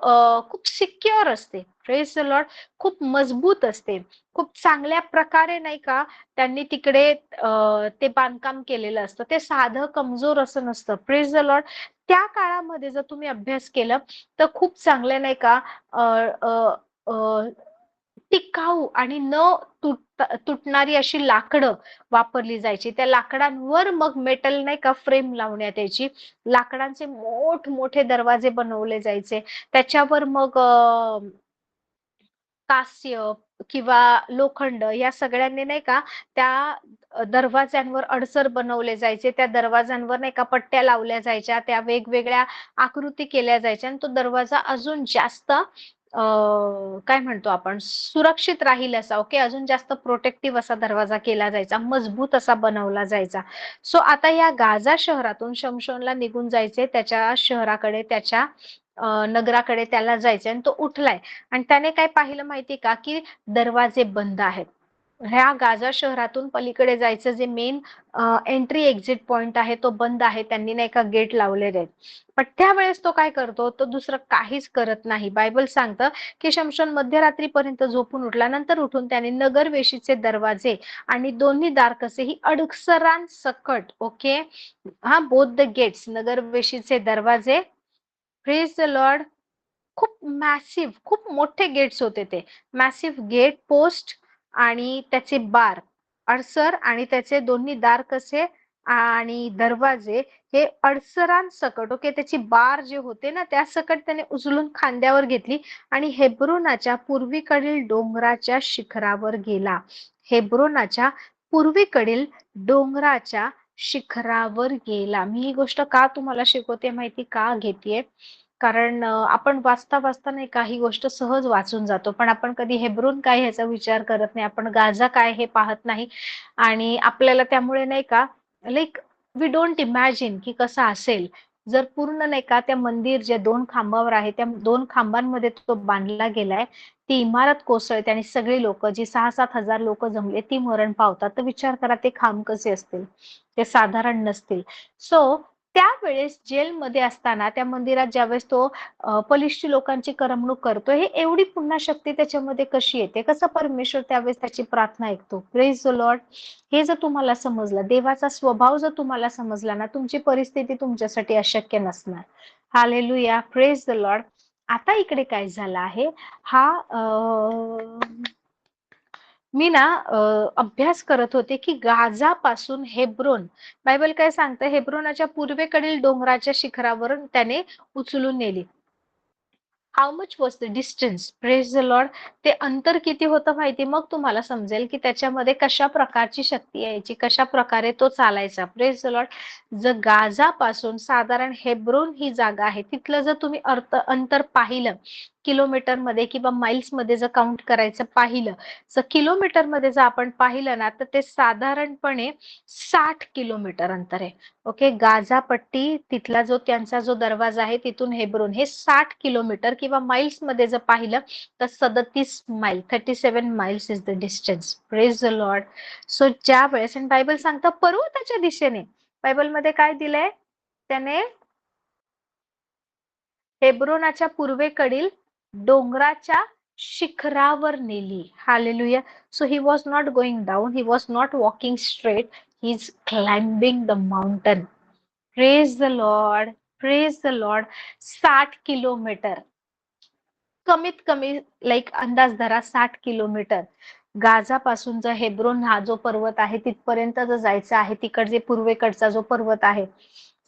सिक्युअर असते. Praise the Lord. खूप मजबूत असते. खूप चांगल्या प्रकारे नाही का त्यांनी तिकडे ते बांधकाम केलेलं असतं. ते साधं कमजोर असं नसतं. Praise the Lord. त्या काळामध्ये जर तुम्ही अभ्यास केलं तर खूप चांगले नाही का टिकाऊ आणि न तुटणारी अशी लाकडं वापरली जायची. त्या लाकडांवर मग मेटल नाही का फ्रेम लावण्यात यायची. लाकडांचे मोठमोठे दरवाजे बनवले जायचे. त्याच्यावर मग कास्य किंवा लोखंड या सगळ्यांनी नाही का त्या दरवाज्यांवर अडसर बनवले जायचे. त्या दरवाज्यांवर नाही का पट्ट्या लावल्या जायच्या. त्या वेगवेगळ्या आकृती केल्या जायच्या आणि तो दरवाजा अजून जास्त काय म्हणतो आपण सुरक्षित राहील असा, ओके, अजून जास्त प्रोटेक्टिव्ह असा दरवाजा केला जायचा, मजबूत असा बनवला जायचा. सो आता या गाझा शहरातून शमशोनला निघून जायचे, त्याच्या शहराकडे, त्याच्या नगराकडे त्याला जायचे आणि तो उठलाय. आणि त्याने काय पाहिलं माहितीये का, की दरवाजे बंद आहेत. ह्या गाझा शहरातून पलीकडे जायचं जे मेन एंट्री एक्झिट पॉइंट आहे तो बंद आहे. त्यांनी नाही का गेट लावलेले आहेत. पण त्यावेळेस तो काय करतो, तो दुसरं काहीच करत नाही. बायबल सांगतं की शमशोन मध्यरात्रीपर्यंत झोपून उठला. नंतर उठून त्याने नगर वेशीचे दरवाजे आणि दोन्ही दार कसेही अडसरांसकट, ओके, हा, बोथ द गेट्स, नगर वेशीचे दरवाजे, प्रेज द लॉर्ड, खूप मॅसिव्ह, खूप मोठे गेट्स होते ते. मॅसिव्ह गेट पोस्ट आणि त्याचे बार, अडसर आणि त्याचे दोन्ही दार कसे आणि दरवाजे हे अडसरांसकट, ओके, त्याची बार जे होते ना त्या सकट त्याने उचलून खांद्यावर घेतली आणि हेब्रोनाच्या पूर्वीकडील डोंगराच्या शिखरावर गेला. हेब्रोनाच्या पूर्वीकडील डोंगराच्या शिखरावर गेला. मी ही गोष्ट का तुम्हाला शिकवते माहिती का घेतेय, कारण आपण वाचता वाचता नाही काही गोष्ट सहज वाचून जातो, पण आपण कधी हेब्रोन काय ह्याचा विचार करत नाही, आपण गाझा काय हे पाहत नाही. आणि आपल्याला त्यामुळे नाही का लाईक वी डोंट इमॅजिन की कसं असेल जर पूर्ण नाही का त्या मंदिर जे 2 खांबावर आहे त्या 2 खांबांमध्ये तो बांधला गेलाय, ती इमारत कोसळते आणि सगळी लोक जी 6-7 हजार लोक जमले ती मरण पावतात. तर विचार करा ते खांब कसे असतील, ते साधारण नसतील. सो त्यावेळेस जेलमध्ये असताना त्या मंदिरात ज्यावेळेस तो बलिष्ठ लोकांची करमणूक करतो, हे एवढी पुन्हा शक्ती त्याच्यामध्ये कशी येते, कसं परमेश्वर त्यावेळेस त्याची प्रार्थना ऐकतो. Praise the Lord. हे जर तुम्हाला समजलं, देवाचा स्वभाव जर तुम्हाला समजला ना, तुमची परिस्थिती तुमच्यासाठी अशक्य नसणार. Hallelujah, praise the Lord. आता इकडे काय झालं आहे, हा मी ना अभ्यास करत होते की गाझा पासून हेब्रोन, बायबल काय सांगतं, हेब्रोनाच्या पूर्वेकडील डोंगराच्या शिखरावर त्याने उचलून नेली. How much was the distance, praise the Lord. ते अंतर किती होतं माहिती, मग तुम्हाला समजेल की त्याच्यामध्ये कशा प्रकारची शक्ती यायची, कशा प्रकारे तो चालायचा. Praise the Lord. जर गाझा पासून साधारण हेब्रोन ही जागा आहे, तिथलं जर तुम्ही अंतर पाहिलं किलोमीटर मध्ये किंवा माइल्स मध्ये जर काउंट करायचं पाहिलं, जर किलोमीटर मध्ये जर आपण पाहिलं ना, तर ते साधारणपणे 60 किलोमीटर अंतर आहे. ओके, गाझा पट्टी तिथला जो त्यांचा जो दरवाजा आहे तिथून हेब्रोन हे 60 किलोमीटर किंवा माइल्स मध्ये जर पाहिलं तर 37 मैल, 37 miles is the distance. Praise the Lord. So ज्या वेळेस बायबल सांगतं पर्वताच्या दिशेने, बायबल मध्ये काय दिलंय, त्याने हेब्रोनाच्या पूर्वेकडील डोंगराच्या शिखरावर नेली. Hallelujah. So he was not going down, he was not walking straight, he is climbing the mountain. Praise the lord, praise the Lord. 60 kilometre, कमीत कमी लाईक अंदाज धरा 60 किलोमीटर. गाझा पासून जर हेब्रोन हा जो पर्वत आहे तिथपर्यंत जर जायचं आहे, तिकडचे पूर्वेकडचा जो पर्वत आहे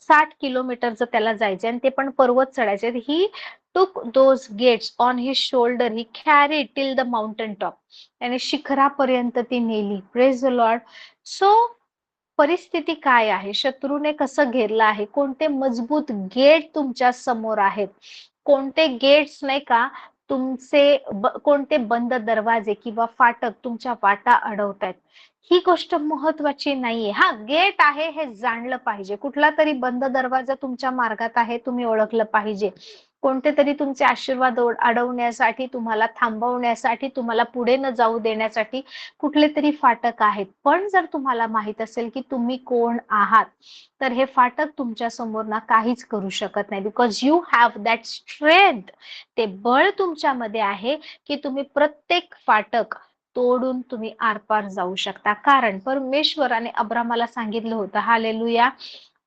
60 किलोमीटर जर त्याला जायचे आणि ते पण पर्वत चढायचे, he took those gates on his shoulder, he carry till the mountain top. त्याने शिखरापर्यंत ती नेली. Praise the Lord. सो परिस्थिती काय आहे, शत्रूने कसं घेरलं आहे, कोणते मजबूत गेट तुमच्या समोर आहेत, कोणते गेट्स नाही का तुमचे कोणते बंद दरवाजे किंवा फाटक तुमच्या वाटा अडवतायत, ही गोष्ट महत्वाची नाहीये. हा, गेट आहे हे जाणलं पाहिजे, कुठला तरी बंद दरवाजा तुमच्या मार्गात आहे तुम्ही ओळखलं पाहिजे, कोणते तरी तुमचे आशीर्वाद अडवण्यासाठी, तुम्हाला थांबवण्यासाठी, तुम्हाला पुढे न जाऊ देण्यासाठी कुठले तरी फाटक आहेत. पण जर तुम्हाला माहित असेल की तुम्ही कोण आहात, तर हे फाटक तुमच्या समोर ना काहीच करू शकत नाही. Because you have that strength. ते बळ तुमच्यामध्ये आहे की तुम्ही प्रत्येक फाटक तोडून तुम्ही आरपार जाऊ शकता. कारण परमेश्वराने अब्रामाला सांगितलं होतं, hallelujah,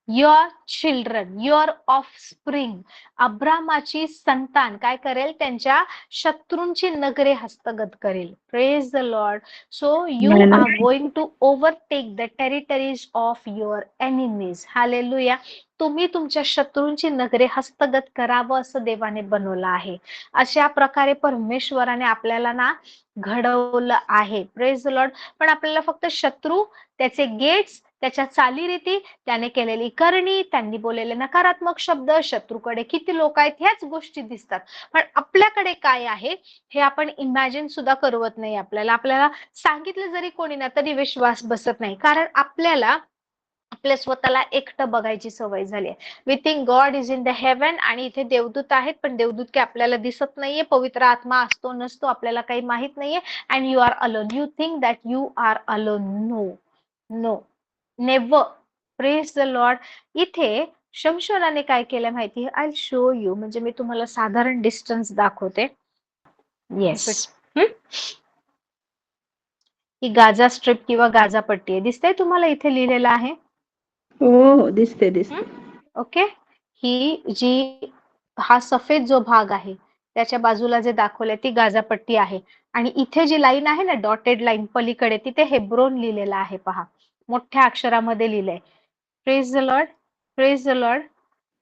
your children, your offspring, अब्रामाची संतान काय करेल, त्यांच्या शत्रूंची नगरे हस्तगत करेल. Praise the Lord. So you Amen. Are going to overtake the territories of your enemies. Hallelujah. तुम्ही तुमच्या शत्रूंची नगरे हस्तगत करावं असं देवाने बनवलं आहे. अशा प्रकारे परमेश्वराने आपल्याला ना घडवलं आहे. Praise the lord. पण आपल्याला फक्त शत्रू, त्याचे गेट्स, त्याच्या चालीरीती, त्याने केलेली करणी, त्यांनी बोललेले नकारात्मक शब्द, शत्रूकडे किती लोक आहेत, ह्याच गोष्टी दिसतात. पण आपल्याकडे काय आहे हे आपण इमॅजिन सुद्धा करवत नाही. आपल्याला सांगितलं जरी कोणी ना तरी विश्वास बसत नाही. कारण आपल्याला आपल्या स्वतःला एकटं बघायची सवय झाली आहे. We think God is in the heaven, आणि इथे देवदूत आहेत, पण देवदूत काही आपल्याला दिसत नाहीये. पवित्र आत्मा असतो नसतो आपल्याला काही माहित नाहीये. And you are alone. You think that you are alone. No, no, never. Praise the Lord. इथे शमशोनाने काय केलं माहिती, आय शो यू, म्हणजे मी तुम्हाला साधारण डिस्टन्स दाखवते. येस, ही गाझा स्ट्रिप किंवा गाझा पट्टी आहे. दिसतंय तुम्हाला इथे लिहिलेलं आहे. हो, दिसते दिसते. ओके. ही जी हा सफेद जो भाग आहे त्याच्या बाजूला जे दाखवलंय ती गाझापट्टी आहे. आणि इथे जी लाईन आहे ना, डॉटेड लाईन पलीकडे, तिथे हेब्रोन लिहिलेलं आहे. पहा, मोठ्या अक्षरामध्ये लिहिलंय. Praise the lord. Praise the Lord.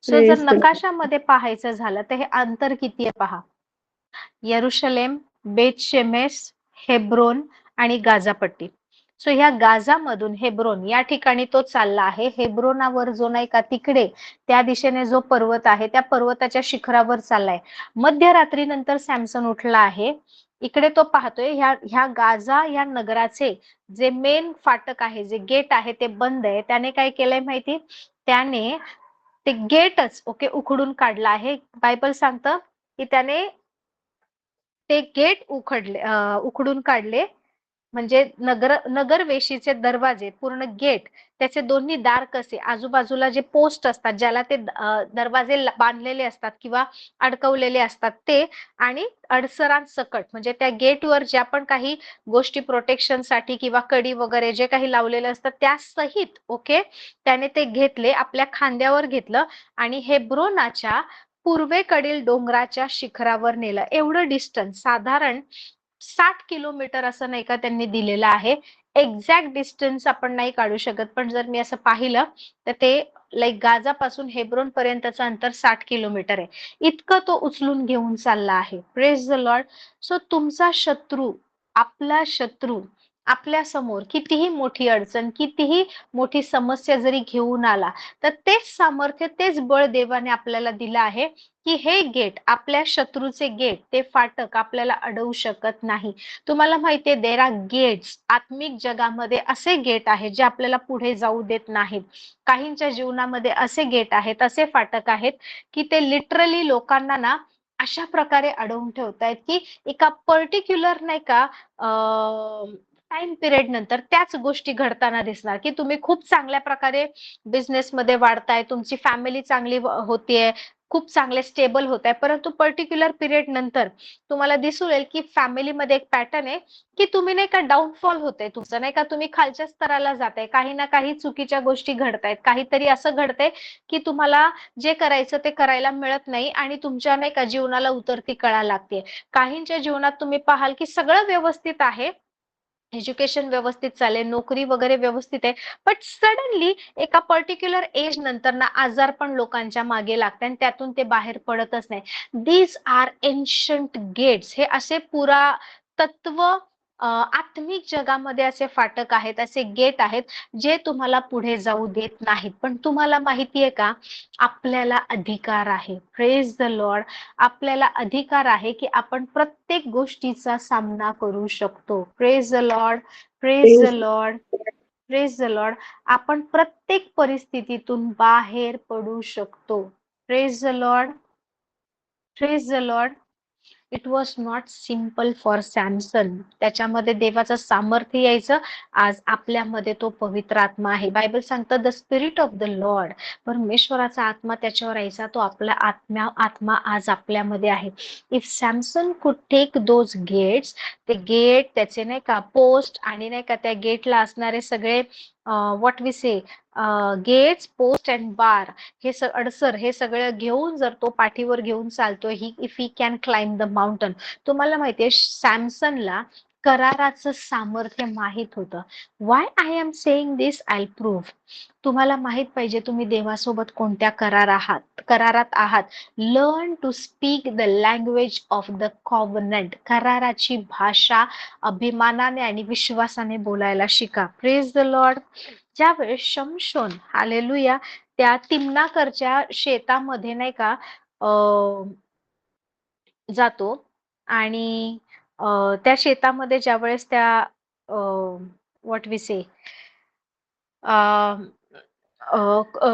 So जर Praise the Lord. नकाशामध्ये पाहायचं झालं तर हे अंतर किती आहे पहा. यरुशलेम, बेत शेमेस, हेब्रोन आणि गाझापट्टी. सो ह्या गाझामधून हेब्रोन या ठिकाणी तो चालला आहे. हेब्रोनावर जो नाही का तिकडे त्या दिशेने जो पर्वत आहे त्या पर्वताच्या शिखरावर चाललाय. मध्यरात्रीनंतर सॅमसन उठला आहे. इकडे तो पाहतोय ह्या गाझा या नगराचे जे मेन फाटक आहे, जे गेट आहे ते बंद आहे. त्याने काय केलंय माहिती, त्याने ते गेटच ओके उखडून काढलं आहे. बायबल सांगतं की त्याने ते गेट उखडून काढले. म्हणजे नगरवेशीचे दरवाजे, पूर्ण गेट, त्याचे दोन्ही दार कसे, आजूबाजूला जे पोस्ट असतात ज्याला ते दरवाजे बांधलेले असतात किंवा अडकवलेले असतात ते, आणि अडसरांसकट म्हणजे त्या गेटवर ज्या पण काही गोष्टी प्रोटेक्शनसाठी किंवा कडी वगैरे जे काही लावलेले असतात त्या सहित ओके त्याने ते घेतले, आपल्या खांद्यावर घेतलं आणि हेब्रोनाच्या पूर्वेकडील डोंगराच्या शिखरावर नेलं. एवढं डिस्टन्स साधारण 60 किलोमीटर असं नाही का त्यांनी दिलेलं आहे. एक्झॅक्ट डिस्टन्स आपण नाही काढू शकत, पण जर मी असं पाहिलं तर ते लाईक गाझा पासून हेब्रोन पर्यंतचं अंतर 60 किलोमीटर आहे. इतकं तो उचलून घेऊन चालला आहे. Praise the Lord. सो तुमचा शत्रू, आपला शत्रू आपल्या समोर कितीही मोठी अडचण, कितीही मोठी समस्या जरी घेऊन आला तर तेच सामर्थ्य, तेच बळ देवाने आपल्याला दिलं आहे की हे गेट, आपल्या शत्रूचे गेट, ते फाटक आपल्याला अडवू शकत नाही. तुम्हाला माहितीये देर आर गेट्स, आत्मिक जगामध्ये असे गेट आहेत जे आपल्याला पुढे जाऊ देत नाहीत. काहींच्या जीवनामध्ये असे गेट आहेत, असे फाटक आहेत की ते लिटरली लोकांना ना अशा प्रकारे अडवून ठेवतायत की एका पर्टिक्युलर नाही का टाइम पिरियड नंतर त्याच गोष्टी घडताना दिसणार की तुम्ही खूप चांगल्या प्रकारे बिझनेसमध्ये वाढताय, तुमची फॅमिली चांगली होतीये, खूप चांगले स्टेबल होत आहे, परंतु पर्टिक्युलर पिरियड नंतर तुम्हाला दिसून येईल की फॅमिलीमध्ये एक पॅटर्न आहे की तुम्ही नाही का डाऊनफॉल होते तुमचं, नाही का तुम्ही खालच्या स्तराला जाताय, काही ना काही चुकीच्या गोष्टी घडतायत, काहीतरी असं घडतंय की तुम्हाला जे करायचं ते करायला मिळत नाही आणि तुमच्या नाही का जीवनाला उतरती कळा लागते. काहींच्या जीवनात तुम्ही पाहाल की सगळं व्यवस्थित आहे, एज्युकेशन व्यवस्थित चालेल, नोकरी वगैरे व्यवस्थित आहे, बट सडनली एका पर्टिक्युलर एज नंतर ना आजार पण लोकांच्या मागे लागते आणि त्यातून ते बाहेर पडतच नाही. These are ancient gates. हे असे पुरातत्व आत्मिक जगामध्ये असे फाटक आहेत, असे गेट आहेत जे तुम्हाला पुढे जाऊ देत नाहीत. पण तुम्हाला माहितीये का, आपल्याला अधिकार आहे. Praise the Lord. आपल्याला अधिकार आहे की आपण प्रत्येक गोष्टीचा सामना करू शकतो. Praise the lord. Praise the Praise Lord. Praise the Lord. आपण प्रत्येक परिस्थितीतून बाहेर पडू शकतो. Praise the lord. Praise the Lord. It was not simple for Samson. त्याच्यामध्ये देवाचं सामर्थ्य यायचं. आज आपल्यामध्ये तो पवित्र आत्मा आहे. बायबल सांगतं the spirit of the lord, परमेश्वराचा आत्मा त्याच्यावर यायचा, तो आपला आत्मा आज आपल्यामध्ये आहे. इफ सॅमसन कुड टेक दोज गेट्स, ते गेट, त्याचे नाही का पोस्ट आणि नाही का त्या गेटला असणारे सगळे what we say gates post and bar हे अडसर हे सगळं घेऊन जर तो पाठीवर घेऊन चालतोय he if he can climb the mountain. तुम्हाला माहितीये सॅमसनला कराराचं सामर्थ्य माहित होतं. Why I am saying this I prove. तुम्हाला माहित पाहिजे तुम्ही देवासोबत कोणत्या करारात आहात. Learn to speak the language of the covenant. कराराची भाषा अभिमानाने आणि विश्वासाने बोलायला शिका. Praise the lord. ज्यावेळेस शमशोन हालेलुया त्या तिम्नाकरच्या शेतामध्ये नाही का जातो आणि त्या शेतामध्ये ज्यावेळेस त्या व्हॉट वी से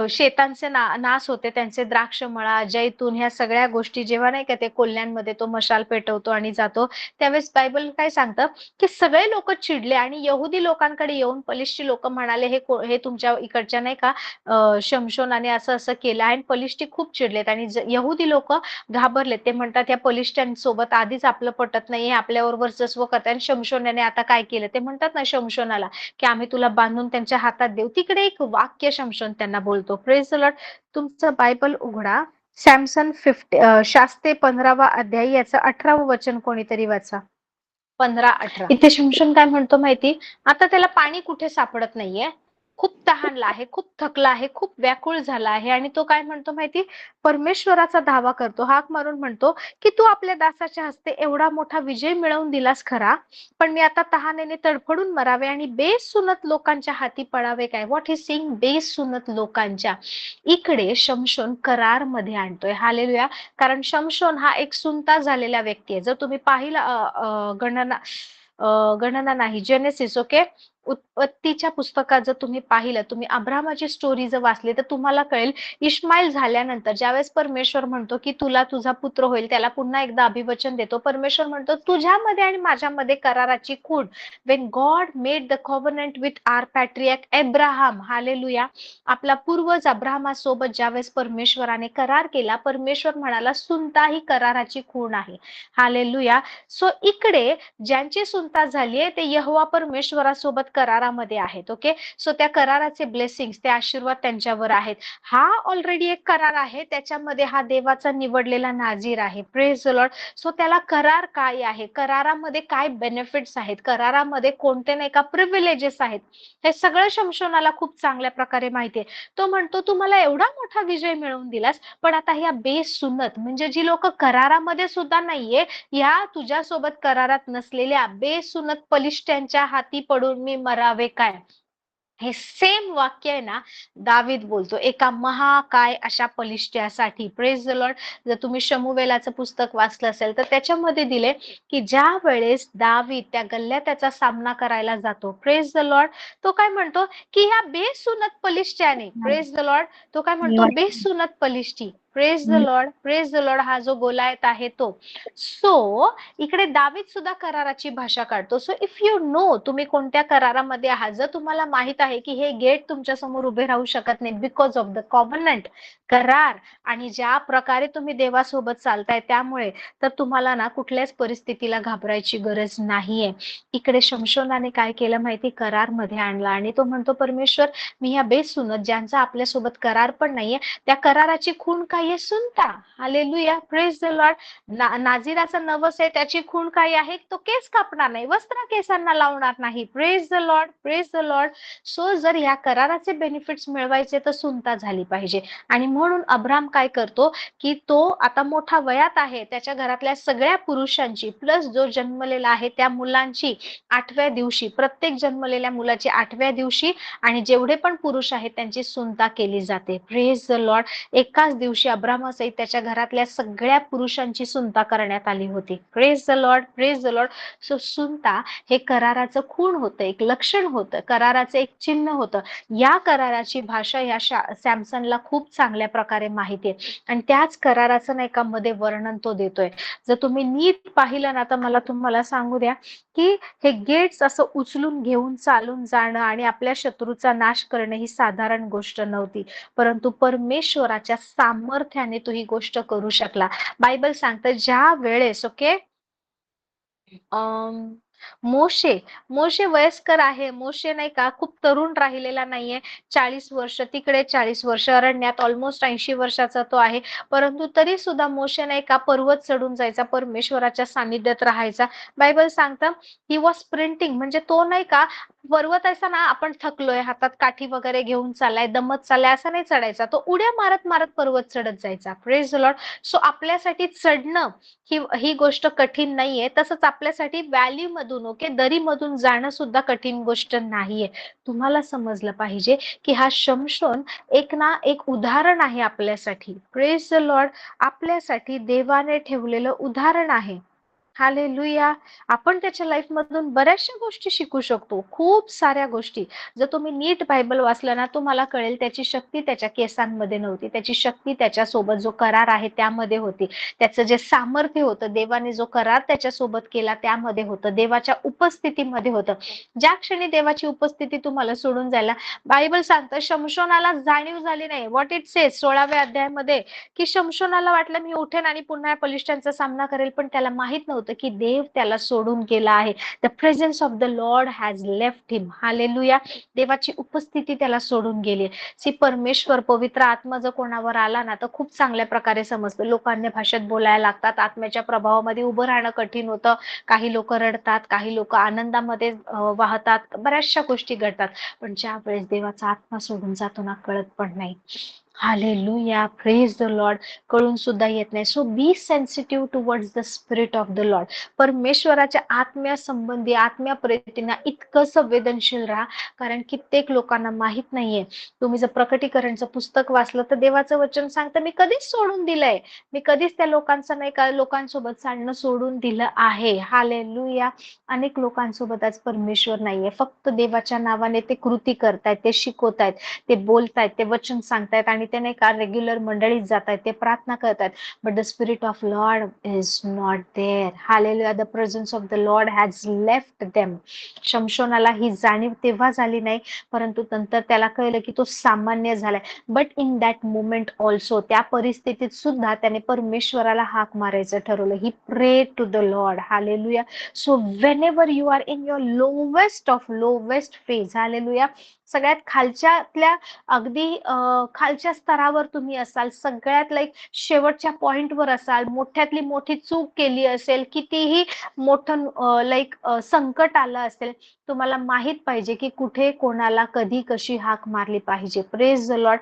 शेतांचे नाश होते, त्यांचे द्राक्ष मळा जैतून ह्या सगळ्या गोष्टी जेव्हा नाही का ते कोल्ह्यांमध्ये तो मशाल पेटवतो आणि जातो त्यावेळेस बायबल काय सांगतं की सगळे लोक चिडले आणि यहुदी लोकांकडे येऊन पलिष्ठी लोक म्हणाले हे तुमच्या इकडच्या नाही का शमशोनाने असं असं केलं आणि पलिष्ठी खूप चिडलेत आणि यहुदी लोक घाबरलेत. ते म्हणतात या पलिष्ठ्यांसोबत आधीच आपलं पटत नाही, आपल्यावर वर्चस्व करतात आणि शमशोनाने आता काय केलं. ते म्हणतात ना शमशोनाला की आम्ही तुला बांधून त्यांच्या हातात देऊ. तिकडे एक वाक्य शमशोन त्यांना बोलतो. Praise the Lord. तुमचं बायबल उघडा. सॅमसन शास्ते 15वा अध्याय याचं 18वं वचन कोणीतरी वाचा. 15-18. इथे शमशोन काय म्हणतो माहिती. आता त्याला पाणी कुठे सापडत नाहीये, खूप तहानला आहे, खूप थकला आहे, खूप व्याकुळ झाला आहे आणि तो काय म्हणतो माहिती परमेश्वराचा धावा करतो. हाक मारून म्हणतो की तू आपल्या दासाच्या हस्ते एवढा मोठा विजय मिळवून दिलास खरा, पण मी आता तहानेने तडफडून मरावे आणि बेसुनत लोकांच्या हाती पडावे काय. व्हॉट इज सेइंग बेसुनत लोकांच्या. इकडे शमशोन करार मध्ये आणतोय. हालेलुया. कारण शमशोन हा एक सुनता झालेला व्यक्ती आहे. जर तुम्ही पाहिलं गणना नाही जेनेसिस ओके उत्पत्तीच्या पुस्तकात जर तुम्ही पाहिलं, तुम्ही अब्रामाची स्टोरी जर वाचली तर तुम्हाला कळेल इश्माईल झाल्यानंतर ज्यावेळेस परमेश्वर म्हणतो की तुला तुझा पुत्र होईल, त्याला पुन्हा एकदा अभिवचन देतो. परमेश्वर म्हणतो तुझ्यामध्ये आणि माझ्यामध्ये कराराची खूण. When God made the covenant with our patriarch Abraham. Hallelujah. आपला पूर्वज अब्राहमासोबत ज्यावेळेस परमेश्वराने करार केला, परमेश्वर म्हणाला सुनता ही कराराची खूण आहे. हालेलुया. सो इकडे ज्यांची सुनता झालीये ते यहोवा परमेश्वरासोबत करारामध्ये आहेत. ओके. सो त्या कराराचे ब्लेसिंग्स ते आशीर्वाद त्यांच्यावर आहेत. हा ऑलरेडी एक करार आहे, त्याच्यामध्ये हा देवाचा निवडलेला नाझीर आहे. Praise the Lord. सो त्याला करार काय आहे, करारामध्ये काय बेनिफिट्स आहेत, करारामध्ये कोणते नाही का प्रिव्हिलेजेस आहेत, हे सगळं शमशोनाला खूप चांगल्या प्रकारे माहितीये. तो म्हणतो तू मला एवढा मोठा विजय मिळवून दिलास, पण आता ह्या बेसुन्नत म्हणजे जी लोक करारामध्ये सुद्धा नाहीये, या तुझ्यासोबत करारात नसलेल्या बेसुन्नत पलिष्ठ्यांच्या हाती पडून मी मरावे काय. हे सेम वाक्य आहे ना दावीद बोलतो एका महाकाय अशा पलिष्ठ्यासाठी. Praise the Lord. जर तुम्ही शमूवेलाचं पुस्तक वाचलं असेल तर त्याच्यामध्ये दिले की ज्या वेळेस दावीद त्या गल्ल्याचा सामना करायला जातो, प्रेज द लॉर्ड, तो काय म्हणतो की ह्या बेसुनत पलिष्ठ्याने, प्रेज द लॉर्ड, तो काय म्हणतो बेसुनत पलिष्ठी. Praise the lord. Praise the lord. हा जो गोलायत आहे तो. सो इकडे दावीद सुद्धा कराराची भाषा काढतो. सो इफ यू नो तुम्ही कोणत्या करारामध्ये आहात, जर तुम्हाला माहित आहे की हे गेट तुमच्या समोर उभे राहू शकत नाही बिकॉज ऑफ द कॉव्हनंट करार आणि ज्या प्रकारे तुम्ही देवासोबत चालताय त्यामुळे, तर तुम्हाला ना कुठल्याच परिस्थितीला घाबरायची गरज नाहीये. इकडे शमशोनाने काय केलं माहिती, करार मध्ये आणला आणि तो म्हणतो परमेश्वर मी ह्या बेसुनत ज्यांचा आपल्यासोबत करार पण नाहीये त्या कराराची खूण काय आहे, सुनता. हालेलुया. Praise the lord. नाझीराचा नवस आहे त्याची खूण काय आहे, तो केस कापणार नाही, वस्त्र केसांना लावणार नाही. Praise the lord. Praise the Lord. So जर या कराराचे बेनिफिट्स मिळवायचे तर सुनता झाली पाहिजे. आणि म्हणून अब्राम काय करतो की तो आता मोठा वयात आहे, त्याच्या घरातल्या सगळ्या पुरुषांची प्लस जो जन्मलेला आहे त्या मुलांची 8व्या दिवशी, प्रत्येक जन्मलेल्या मुलाची 8व्या दिवशी आणि जेवढे पण पुरुष आहेत त्यांची सुनता केली जाते. Praise the Lord. एकाच दिवशी अब्रामासहित त्याच्या घरातल्या सगळ्या पुरुषांची सुनता करण्यात आली होती. Praise the lord. Praise the Lord. So सुनता हे कराराचं खूण होतं, एक लक्षण होतं, कराराचं एक चिन्ह होतं. या कराराची भाषा या सॅमसनला खूप चांगल्या प्रकारे माहिती आहे आणि त्याच कराराचं नाही का मध्ये वर्णन तो देतोय. जर तुम्ही नीट पाहिलं ना तर मला तुम्हाला सांगू द्या की हे गेट्स असं उचलून घेऊन चालून जाणं आणि आपल्या शत्रूचा नाश करणं ही साधारण गोष्ट नव्हती, परंतु परमेश्वराच्या सामर्थ्याने तो ही गोष्ट करू शकला. बायबल सांगतं ज्या वेळेस ओके मोशे मोशे वयस्कर आहे. मोशे नाही का खूप तरुण राहिलेला नाहीये. 40 वर्ष तिकडे, 40 वर्ष अरण्यात, ऑलमोस्ट 80 वर्षाचा तो आहे. परंतु तरी सुद्धा मोशे नाही का पर्वत चढून जायचा, परमेश्वराच्या सानिध्यात राहायचा. बायबल सांगतं ही वॉज स्प्रिंटिंग, म्हणजे तो नाही का पर्वत असा ना, आपण थकलोय, हातात काठी वगैरे घेऊन चाललाय, दमत चाललाय, असं नाही चढायचा. तो उड्या मारत मारत पर्वत चढत जायचा. Praise the Lord. सो आपल्यासाठी चढणं ही ही गोष्ट कठीण नाहीये. तसंच आपल्यासाठी व्हॅली मधून ओके दरी मधून जाणं सुद्धा कठीण गोष्ट नाहीये. तुम्हाला समजलं पाहिजे की हा शमशोन एक उदाहरण आहे आपल्यासाठी. Praise the Lord. आपल्यासाठी देवाने ठेवलेलं उदाहरण आहे. हालेलुया. आपण त्याच्या लाईफ मधून बऱ्याचशा गोष्टी शिकू शकतो, खूप साऱ्या गोष्टी. जर तुम्ही नीट बायबल वाचलं ना, तुम्हाला कळेल त्याची शक्ती त्याच्या केसांमध्ये नव्हती, त्याची शक्ती त्याच्यासोबत जो करार आहे त्यामध्ये होती. त्याचं जे सामर्थ्य होतं, देवाने जो करार त्याच्यासोबत केला त्यामध्ये होतं, देवाच्या उपस्थितीमध्ये होतं. ज्या क्षणी देवाची उपस्थिती तुम्हाला सोडून जायला, बायबल सांगतं शमशोनाला जाणीव झाली नाही. व्हॉट इट सेज 16व्या अध्यायामध्ये, की शमशोनाला वाटलं मी उठेन आणि पुन्हा पलिष्ठांचा सामना करेल, पण त्याला माहित नव्हतं की देव त्याला सोडून गेला आहे. The presence of the lord has left him. Hallelujah. देवाची उपस्थिती त्याला सोडून गेली. परमेश्वर पवित्र आत्मा जर कोणावर आला ना, तर खूप चांगल्या प्रकारे समजतं. लोकांनी भाषेत बोलायला लागतात, आत्म्याच्या प्रभावामध्ये उभं राहणं कठीण होतं. काही लोक रडतात, काही लोक आनंदामध्ये वाहतात, बऱ्याचशा गोष्टी घडतात. पण ज्या वेळेस देवाचा आत्मा सोडून जातो ना, कळत पण नाही. हालेलुया. Praise the Lord. कळून सुद्धा येत नाही. So be sensitive towards the spirit of the Lord. परमेश्वराच्या आत्म्या संबंधी, आत्म्या प्रेरितींना इतकं संवेदनशील राहा, कारण कित्येक लोकांना माहित नाहीये. तुम्ही जर प्रकटीकरणचं पुस्तक वाचलं तर देवाचं वचन सांगतं मी कधीच सोडून दिलंय, मी कधीच त्या लोकांचं नाही का लोकांसोबत चालणं सोडून दिलं आहे. हालेलुया. अनेक लोकांसोबत आज परमेश्वर नाहीये, फक्त देवाच्या नावाने ते कृती करतायत, ते शिकवतायत, ते बोलतायत, ते वचन सांगतायत आणि ते नाही का रेग्युलर मंडळीत जातायत, ते प्रार्थना करतायत. But the spirit of lord is not there. Hallelujah. The presence of the lord has left them. शमशोनाला ही जाणीव तेव्हा झाली नाही, परंतु नंतर त्याला कळलं की तो सामान्य झालाय. But in that moment also, त्या परिस्थितीत सुद्धा त्याने परमेश्वराला हाक मारायचं ठरवलं. He pray to the Lord. Hallelujah. So whenever you are in your lowest of lowest phase, hallelujah, सगळ्यात खालच्यातल्या अगदी खालच्या स्तरावर तुम्ही असाल, सगळ्यात लाईक शेवटच्या पॉइंटवर असाल, मोठ्यातली मोठी चूक केली असेल, कितीही मोठं लाईक संकट आलं असेल, तुम्हाला माहित पाहिजे की कुठे कोणाला कधी कशी हाक मारली पाहिजे. Praise the Lord.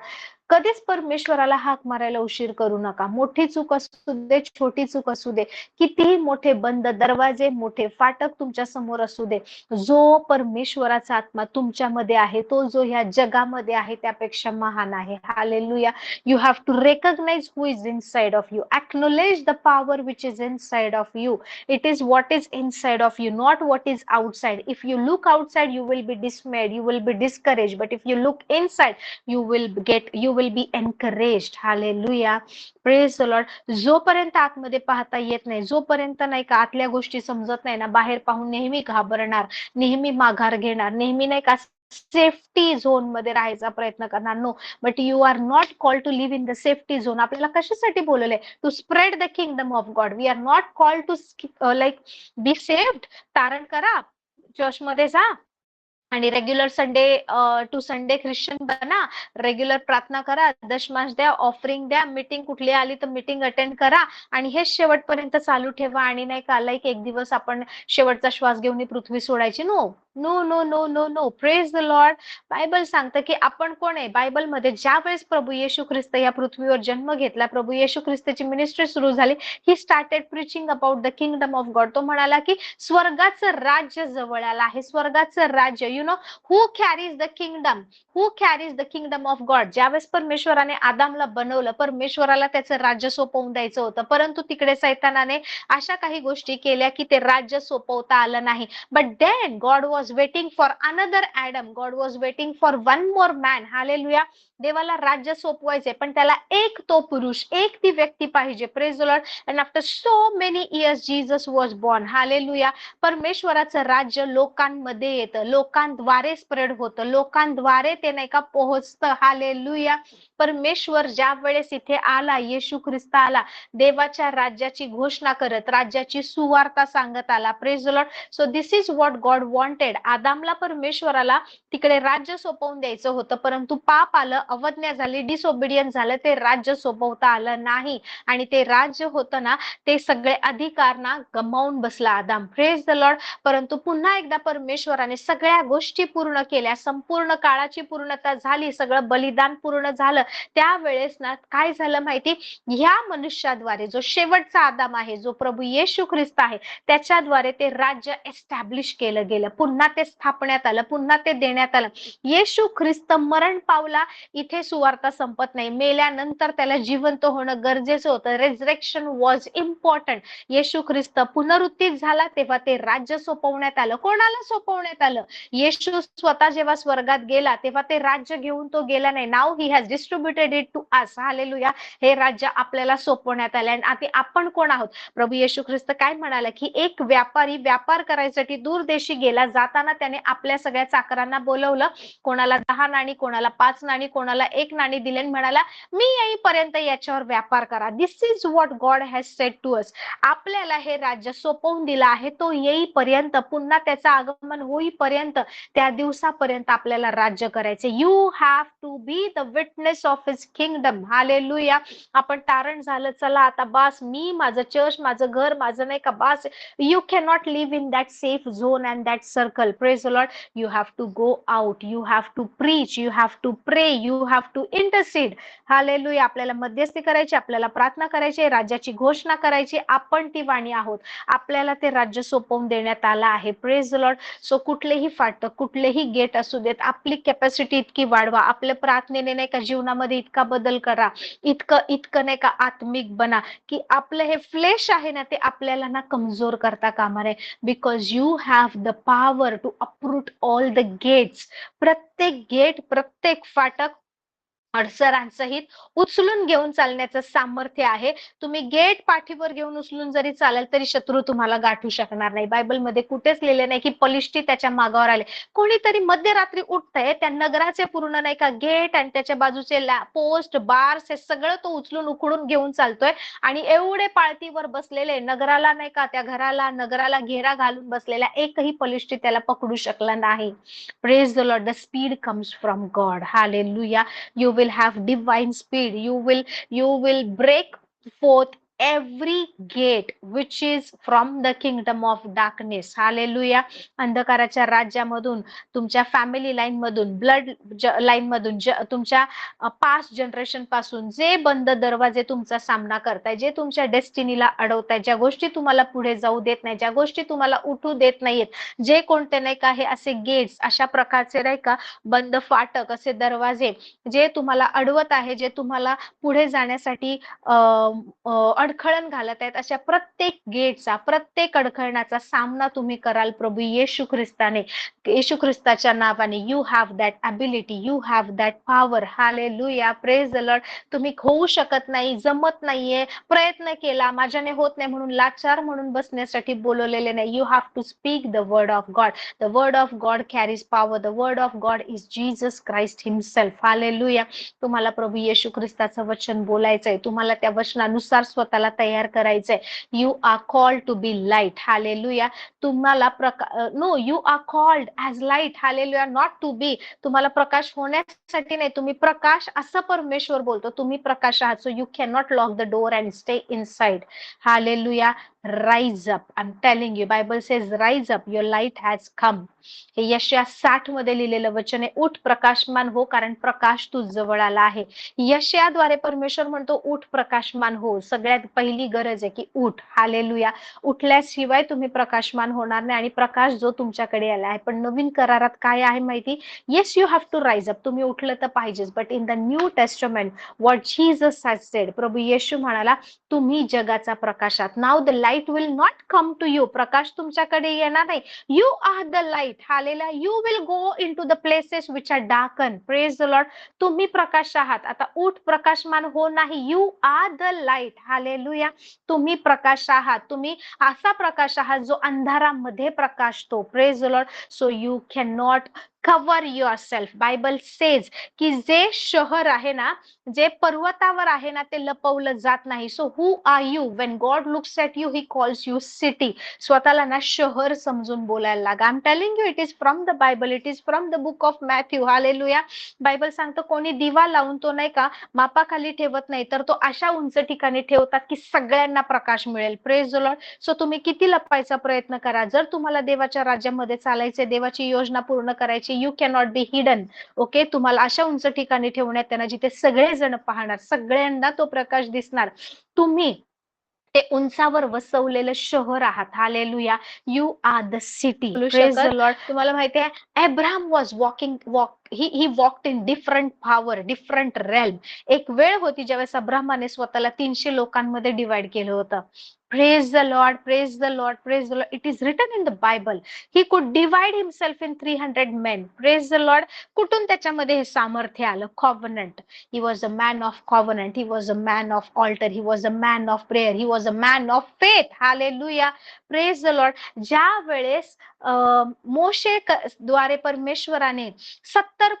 कधीच परमेश्वराला हाक मारायला उशीर करू नका. मोठी चूक असू दे, छोटी चूक असू दे, कितीही मोठे बंद दरवाजे, मोठे फाटक तुमच्या समोर असू दे, जो परमेश्वराचा आत्मा तुमच्यामध्ये आहे, तो जो ह्या जगामध्ये आहे त्यापेक्षा महान आहे. Hallelujah. You have to recognize who is inside of you. Acknowledge the power which is inside of you. It is what is inside of you, not what is outside. If you look outside, you will be dismayed, you will be discouraged. But if you look inside, you will be encouraged. Hallelujah. Praise the Lord. जोपर्यंत आतमध्ये पाहता येत नाही, जोपर्यंत नाही का आतल्या गोष्टी समजत नाही ना, बाहेर पाहून नेहमी घाबरणार, नेहमी माघार घेणार, नेहमी नाही का सेफ्टी झोन मध्ये राहायचा प्रयत्न करणार. No, but you are not called to live in the safety zone. आपल्याला कशासाठी बोलवलंय? To spread the kingdom of God. We are not called to like be saved. तारण करा, चर्चमध्ये जा आणि regular Sunday to Sunday Christian बना, regular प्रार्थना करा, दशमास द्या, ऑफरिंग द्या, मीटिंग कुठली आली तर मीटिंग अटेंड करा आणि हे शेवटपर्यंत चालू ठेवा आणि नाही का लाईक एक दिवस आपण शेवटचा श्वास घेऊन पृथ्वी सोडायची. No no no no no no. Praise the Lord. Bible सांगतं की आपण कोण आहे. बायबलमध्ये ज्या वेळेस प्रभू येशू ख्रिस्त या पृथ्वीवर जन्म घेतला, प्रभू येशू ख्रिस्ताची मिनिस्ट्री सुरू झाली, he started preaching about the kingdom of God. तो म्हणाला की स्वर्गाचं राज्य जवळ आलं आहे. स्वर्गाचं राज्य, you know who carries the kingdom, who carries the kingdom of God. ज्यावेळेस परमेश्वराने आदामला बनवलं, परमेश्वराला त्याचं राज्य सोपवून द्यायचं होतं, परंतु तिकडे सैतानाने अशा काही गोष्टी केल्या की ते राज्य सोपवता आलं नाही. But then God was was waiting for another Adam. God was waiting for one more man. Hallelujah. देवाला राज्य सोपवायचे, पण त्याला एक तो पुरुष, एक ती व्यक्ती पाहिजे. Praise the lord. And after so many years Jesus was born. Hallelujah. परमेश्वराचं राज्य लोकांमध्ये येतं, लोकांद्वारे स्प्रेड होतं, लोकांद्वारे ते नाही का पोहोचतं. हालेलुया. परमेश्वर ज्या वेळेस इथे आला, येशू ख्रिस्त आला, देवाच्या राज्याची घोषणा करत, राज्याची सुवार्ता सांगत आला. Praise the Lord. So this is what God wanted. आदामला परमेश्वराला तिकडे राज्य सोपवून द्यायचं होतं, परंतु पाप आलं, अवज्ञा झाली, डिसओबिडियन्स झालं, ते राज्य सोपवता आलं नाही. आणि ते राज्य होतं ना, ते सगळे अधिकार ना गमावून बसला आदाम. Praise the Lord. परंतु पुन्हा एकदा परमेश्वराने सगळ्या गोष्टी पूर्ण केल्या, संपूर्ण काळाची पूर्णता झाली, सगळं बलिदान पूर्ण झालं. त्यावेळेस ना काय झालं माहिती, ह्या मनुष्याद्वारे, जो शेवटचा आदाम आहे, जो प्रभू येशू ख्रिस्त आहे, त्याच्याद्वारे ते राज्य एस्टॅब्लिश केलं गेलं, पुन्हा ते स्थापण्यात आलं, पुन्हा ते देण्यात आलं. येशू ख्रिस्त मरण पावला, इथे सुवार्ता संपत नाही. मेल्यानंतर त्याला जिवंत होणं गरजेचं होतं. रेझरेक्शन वॉज इम्पॉर्टंट. येशू ख्रिस्त पुनरुत्थित झाला, तेव्हा ते राज्य सोपवण्यात आलं. कोणाला सोपवण्यात आलं? येशू स्वतः जेव्हा स्वर्गात गेला, तेव्हा ते राज्य घेऊन तो गेला नाही. Now he has distributed it to us. Hallelujah. हे राज्य आपल्याला सोपवण्यात आले. आणि आता आपण कोण आहोत? प्रभू येशू ख्रिस्त काय म्हणाला, की एक व्यापारी व्यापार करायसाठी दूरदेशी गेला. जाताना त्याने आपल्या सगळ्या चाकरांना बोलवलं. कोणाला 10 नाणी, कोणाला 5 नाणी, कोणाला 1 नाणी दिले, म्हणाला, मी येईपर्यंत याच्यावर व्यापार करा. This is what God has said to us. आपल्याला हे राज्य सोपवून दिलं आहे. तो येईपर्यंत, पुन्हा त्याचं आगमन होईपर्यंत, त्या दिवसापर्यंत आपल्याला राज्य करायचे. You have to be the witness of his kingdom. Hallelujah. आपण तारण झालं, चला आता बास, मी, माझं चर्च, माझं घर, माझं नाही का बास. You cannot live in that safe zone and that circle. Praise the lord. You have to go out, you have to preach, you have to pray, you have to intercede. Hallelujah. आपल्याला मध्यस्थी करायची, आपल्याला प्रार्थना करायची, राज्याची घोषणा करायची. आपण ती वाणी आहोत. आपल्याला ते राज्य सोपवून देण्यात आलं आहे. Praise the Lord. सो कुठलेही फाटक, कुठलेही गेट असू देत, आपली कॅपॅसिटी इतकी वाढवा, आपल्या प्रार्थनेने नाही का जीवनामध्ये इतका बदल करा, इतकं नाही का आत्मिक बना, की आपलं हे फ्लेश आहे ना, ते आपल्याला ना कमजोर करता कामा नये. Because you have the power to uproot all the gates. प्रत्येक गेट, प्रत्येक फाटक अडसरांसहित उचलून घेऊन चालण्याचं सामर्थ्य आहे. तुम्ही गेट पाठीवर घेऊन उचलून जरी चालाल, तरी शत्रू तुम्हाला गाठू शकणार नाही. बायबलमध्ये कुठेच लिहिले नाही की पलिष्टी त्याच्या मागावर आले. कोणीतरी मध्यरात्री उठतंय, त्या नगराचे पूर्ण नाही का गेट आणि त्याच्या बाजूचे पोस्ट, बार्स, हे सगळं तो उचलून उखडून घेऊन चालतोय. आणि एवढे पाळतीवर बसलेले, नगराला नाही का, त्या घराला, नगराला घेरा घालून बसलेल्या एकही पलिष्टी त्याला पकडू शकला नाही. Praise the Lord. The speed comes from God. Hallelujah. You will have divine speed. You will break forth every gate which is from the kingdom of darkness. Hallelujah. अंधकाराच्या राज्यामधून, तुमच्या फॅमिली लाईन मधून, ब्लड लाईन मधून, तुमच्या past generation पासून जे बंद दरवाजे तुमचा सामना करताय, जे तुमच्या डेस्टिनीला अडवताय, ज्या गोष्टी तुम्हाला पुढे जाऊ देत नाही, ज्या गोष्टी तुम्हाला उठू देत नाहीयेत, जे कोणते नाही का हे असे गेट्स, अशा प्रकारचे नाही का बंद फाटक, असे दरवाजे जे तुम्हाला अडवत आहे, जे तुम्हाला पुढे जाण्यासाठी अडखळण घालत आहेत, अशा प्रत्येक गेटचा, प्रत्येक अडखळणाचा सामना तुम्ही कराल प्रभू येशू ख्रिस्ताने, येशू ख्रिस्ताच्या नावाने. You have that ability, you have that power. Hallelujah. Praise the lord. तुम्ही होऊ शकत नाही, जमत नाहीये, प्रयत्न केला, माझ्याने होत नाही म्हणून लाचार म्हणून बसण्यासाठी बोलवलेले नाही. You have to speak the word of God. The word of God carries power. The word of God is Jesus Christ himself. Hallelujah. तुम्हाला प्रभू येशू ख्रिस्ताचं वचन बोलायचंय, तुम्हाला त्या वचनानुसार स्वतःला तयार करायचंय. You are called to be light. Hallelujah. तुम्हाला no, you are called as light. Hallelujah. Not to be. तुम्हाला प्रकाश होण्यासाठी नाही, तुम्ही प्रकाश, असं परमेश्वर बोलतो. तुम्ही प्रकाश आहात. So you can not lock the door and stay inside. Hallelujah. Rise up. I am telling you, Bible says rise up, your light has come. हे यशया 60 मध्ये लिहिलेलं वचन आहे. उठ, प्रकाशमान हो, कारण प्रकाश तू जवळ आला आहे. यशयाद्वारे परमेश्वर म्हणतो, उठ, प्रकाशमान हो. सगळ्यात सगळ्यात पहिली गरज आहे की उठ. हालेलुया. उठल्याशिवाय तुम्ही प्रकाशमान होणार नाही आणि प्रकाश जो तुमच्याकडे आला आहे. पण नवीन करारात काय आहे माहिती? Yes, you have to rise up. तुम्ही उठलं तर पाहिजेच. But in the new testament what Jesus has said, प्रभू येशू म्हणाला, तुम्ही जगाचा प्रकाशात. Now the light will not come to you. प्रकाश तुमच्याकडे येणार नाही. You are the light. Hallelujah. You will go in to the places which are darken. Praise the lord. तुम्ही प्रकाश आहात. आता उठ, प्रकाशमान हो नाही. You are the light. Hallelujah. तुम्ही प्रकाश आहात. तुम्ही असा प्रकाश आहात जो अंधारामध्ये प्रकाशतो. Praise the Lord. So you can not cover your self. Bible says की जे शहर आहे ना, जे पर्वतावर आहे ना, ते लपवलं जात नाही. So who are you? When God looks at you, he calls you city. स्वतःला ना शहर समजून बोलायला लागा. I am telling you, it is from the Bible, it is from the book of Matthew. Hallelujah. Bible सांगतो कोणी दिवा लावून तो नाही का मापाखाली ठेवत नाही, तर तो अशा उंच ठिकाणी ठेवतात की सगळ्यांना प्रकाश मिळेल. Praise the Lord. सो तुम्ही किती लपवायचा प्रयत्न करा, जर तुम्हाला देवाच्या राज्यामध्ये चालायचे, देवाची योजना पूर्ण करायची, you cannot be hidden. Okay. तुम्हाला अशा उंच ठिकाणी ठेवण्यात त्यांना जिथे सगळेजण पाहणार, सगळ्यांना तो प्रकाश दिसणार. तुम्ही ते उंचावर वसवलेलं शहर आहात. Hallelujah. You are the city. Praise the Lord. तुम्हाला माहिती आहे, Abraham was he walked in different power, different realm. एक वेळ होती ज्यावेळेस अब्राहमाने स्वतःला 300 लोकांमध्ये डिवाइड केलं होतं. Praise the lord, praise the lord, praise the Lord. It is written in the Bible. He could divide himself in 300 main. Praise the Lord. कुठून त्याच्यामध्ये हे सामर्थ्य आलं? कॉव्हनंट. He was a man of covenant. He was a man of altar. He was a man of prayer. He was a man of faith. Hallelujah. Praise the Lord. ज्या वेळेस मोशे द्वारे परमेश्वराने 70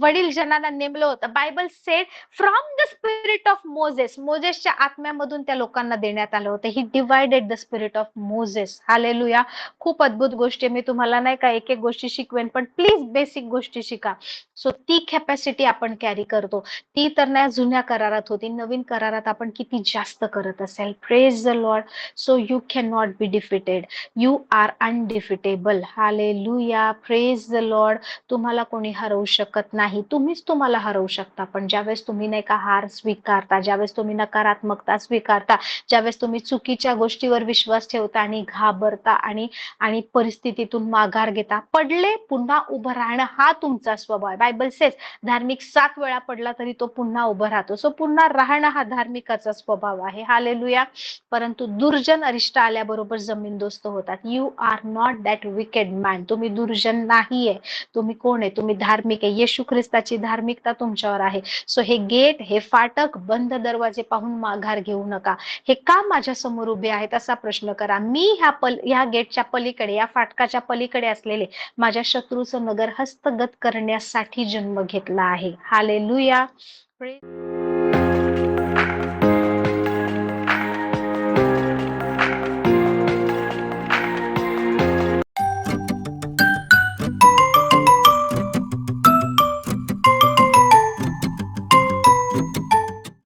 वडील जनांना नेमलं होतं, Bible said from the spirit of Moses. मोजेसच्या आत्म्यामधून त्या लोकांना देण्यात आलं होतं. He divided the spirit of Moses. Hallelujah. खूप अद्भुत गोष्टी. मी तुम्हाला नाही का एक एक गोष्टी शिकवेन, पण प्लीज बेसिक गोष्टी शिका. सो ती कॅपॅसिटी आपण कॅरी करतो. ती तर नाही जुन्या करारात होती, नवीन करारात आपण किती जास्त करत असेल. Praise the Lord. So you can not be defeated. You are undefeatable. Hallelujah. Praise the Lord. तुम्हाला कोणी हरवू शकत नाही. तुम्हीच तुम्हाला हरवू शकता. पण ज्यावेळेस तुम्ही नाही का हार स्वीकारता, ज्यावेळेस तुम्ही नकारात्मकता स्वीकारता, ज्यावेळेस तुम्ही चुकीच्या गोष्टीवर विश्वास ठेवता आणि घाबरता आणि परिस्थितीतून माघार घेता, पडले पुन्हा उभं राहणं हा तुमचा स्वभाव आहे. बायबल सेज धार्मिक 7 वेळा पडला तरी तो पुन्हा उभं राहतो. सो पुन्हा राहणं हा धार्मिकाचा स्वभाव आहे. हालेलुया. परंतु दुर्जन अरिष्ट आल्याबरोबर जमीनदोस्त होतात. You are not that wicked man. तुम्ही दुर्जन नाहीये. तुम्ही कोण आहे? तुम्ही धार्मिक आहे. येशू ख्रिस्ताची धार्मिकता तुमच्यावर आहे. सो हे गेट, हे फाटक, बंद दरवाजे पाहून माघार घेऊ नका. हे का माझ्या समोर उभे आहेत असा प्रश्न करा. मी ह्या गेटच्या पलीकडे, या फाटकाच्या पलीकडे असलेले माझ्या शत्रूचं नगर हस्तगत करण्यासाठी जन्म घेतला आहे. हालेलुया.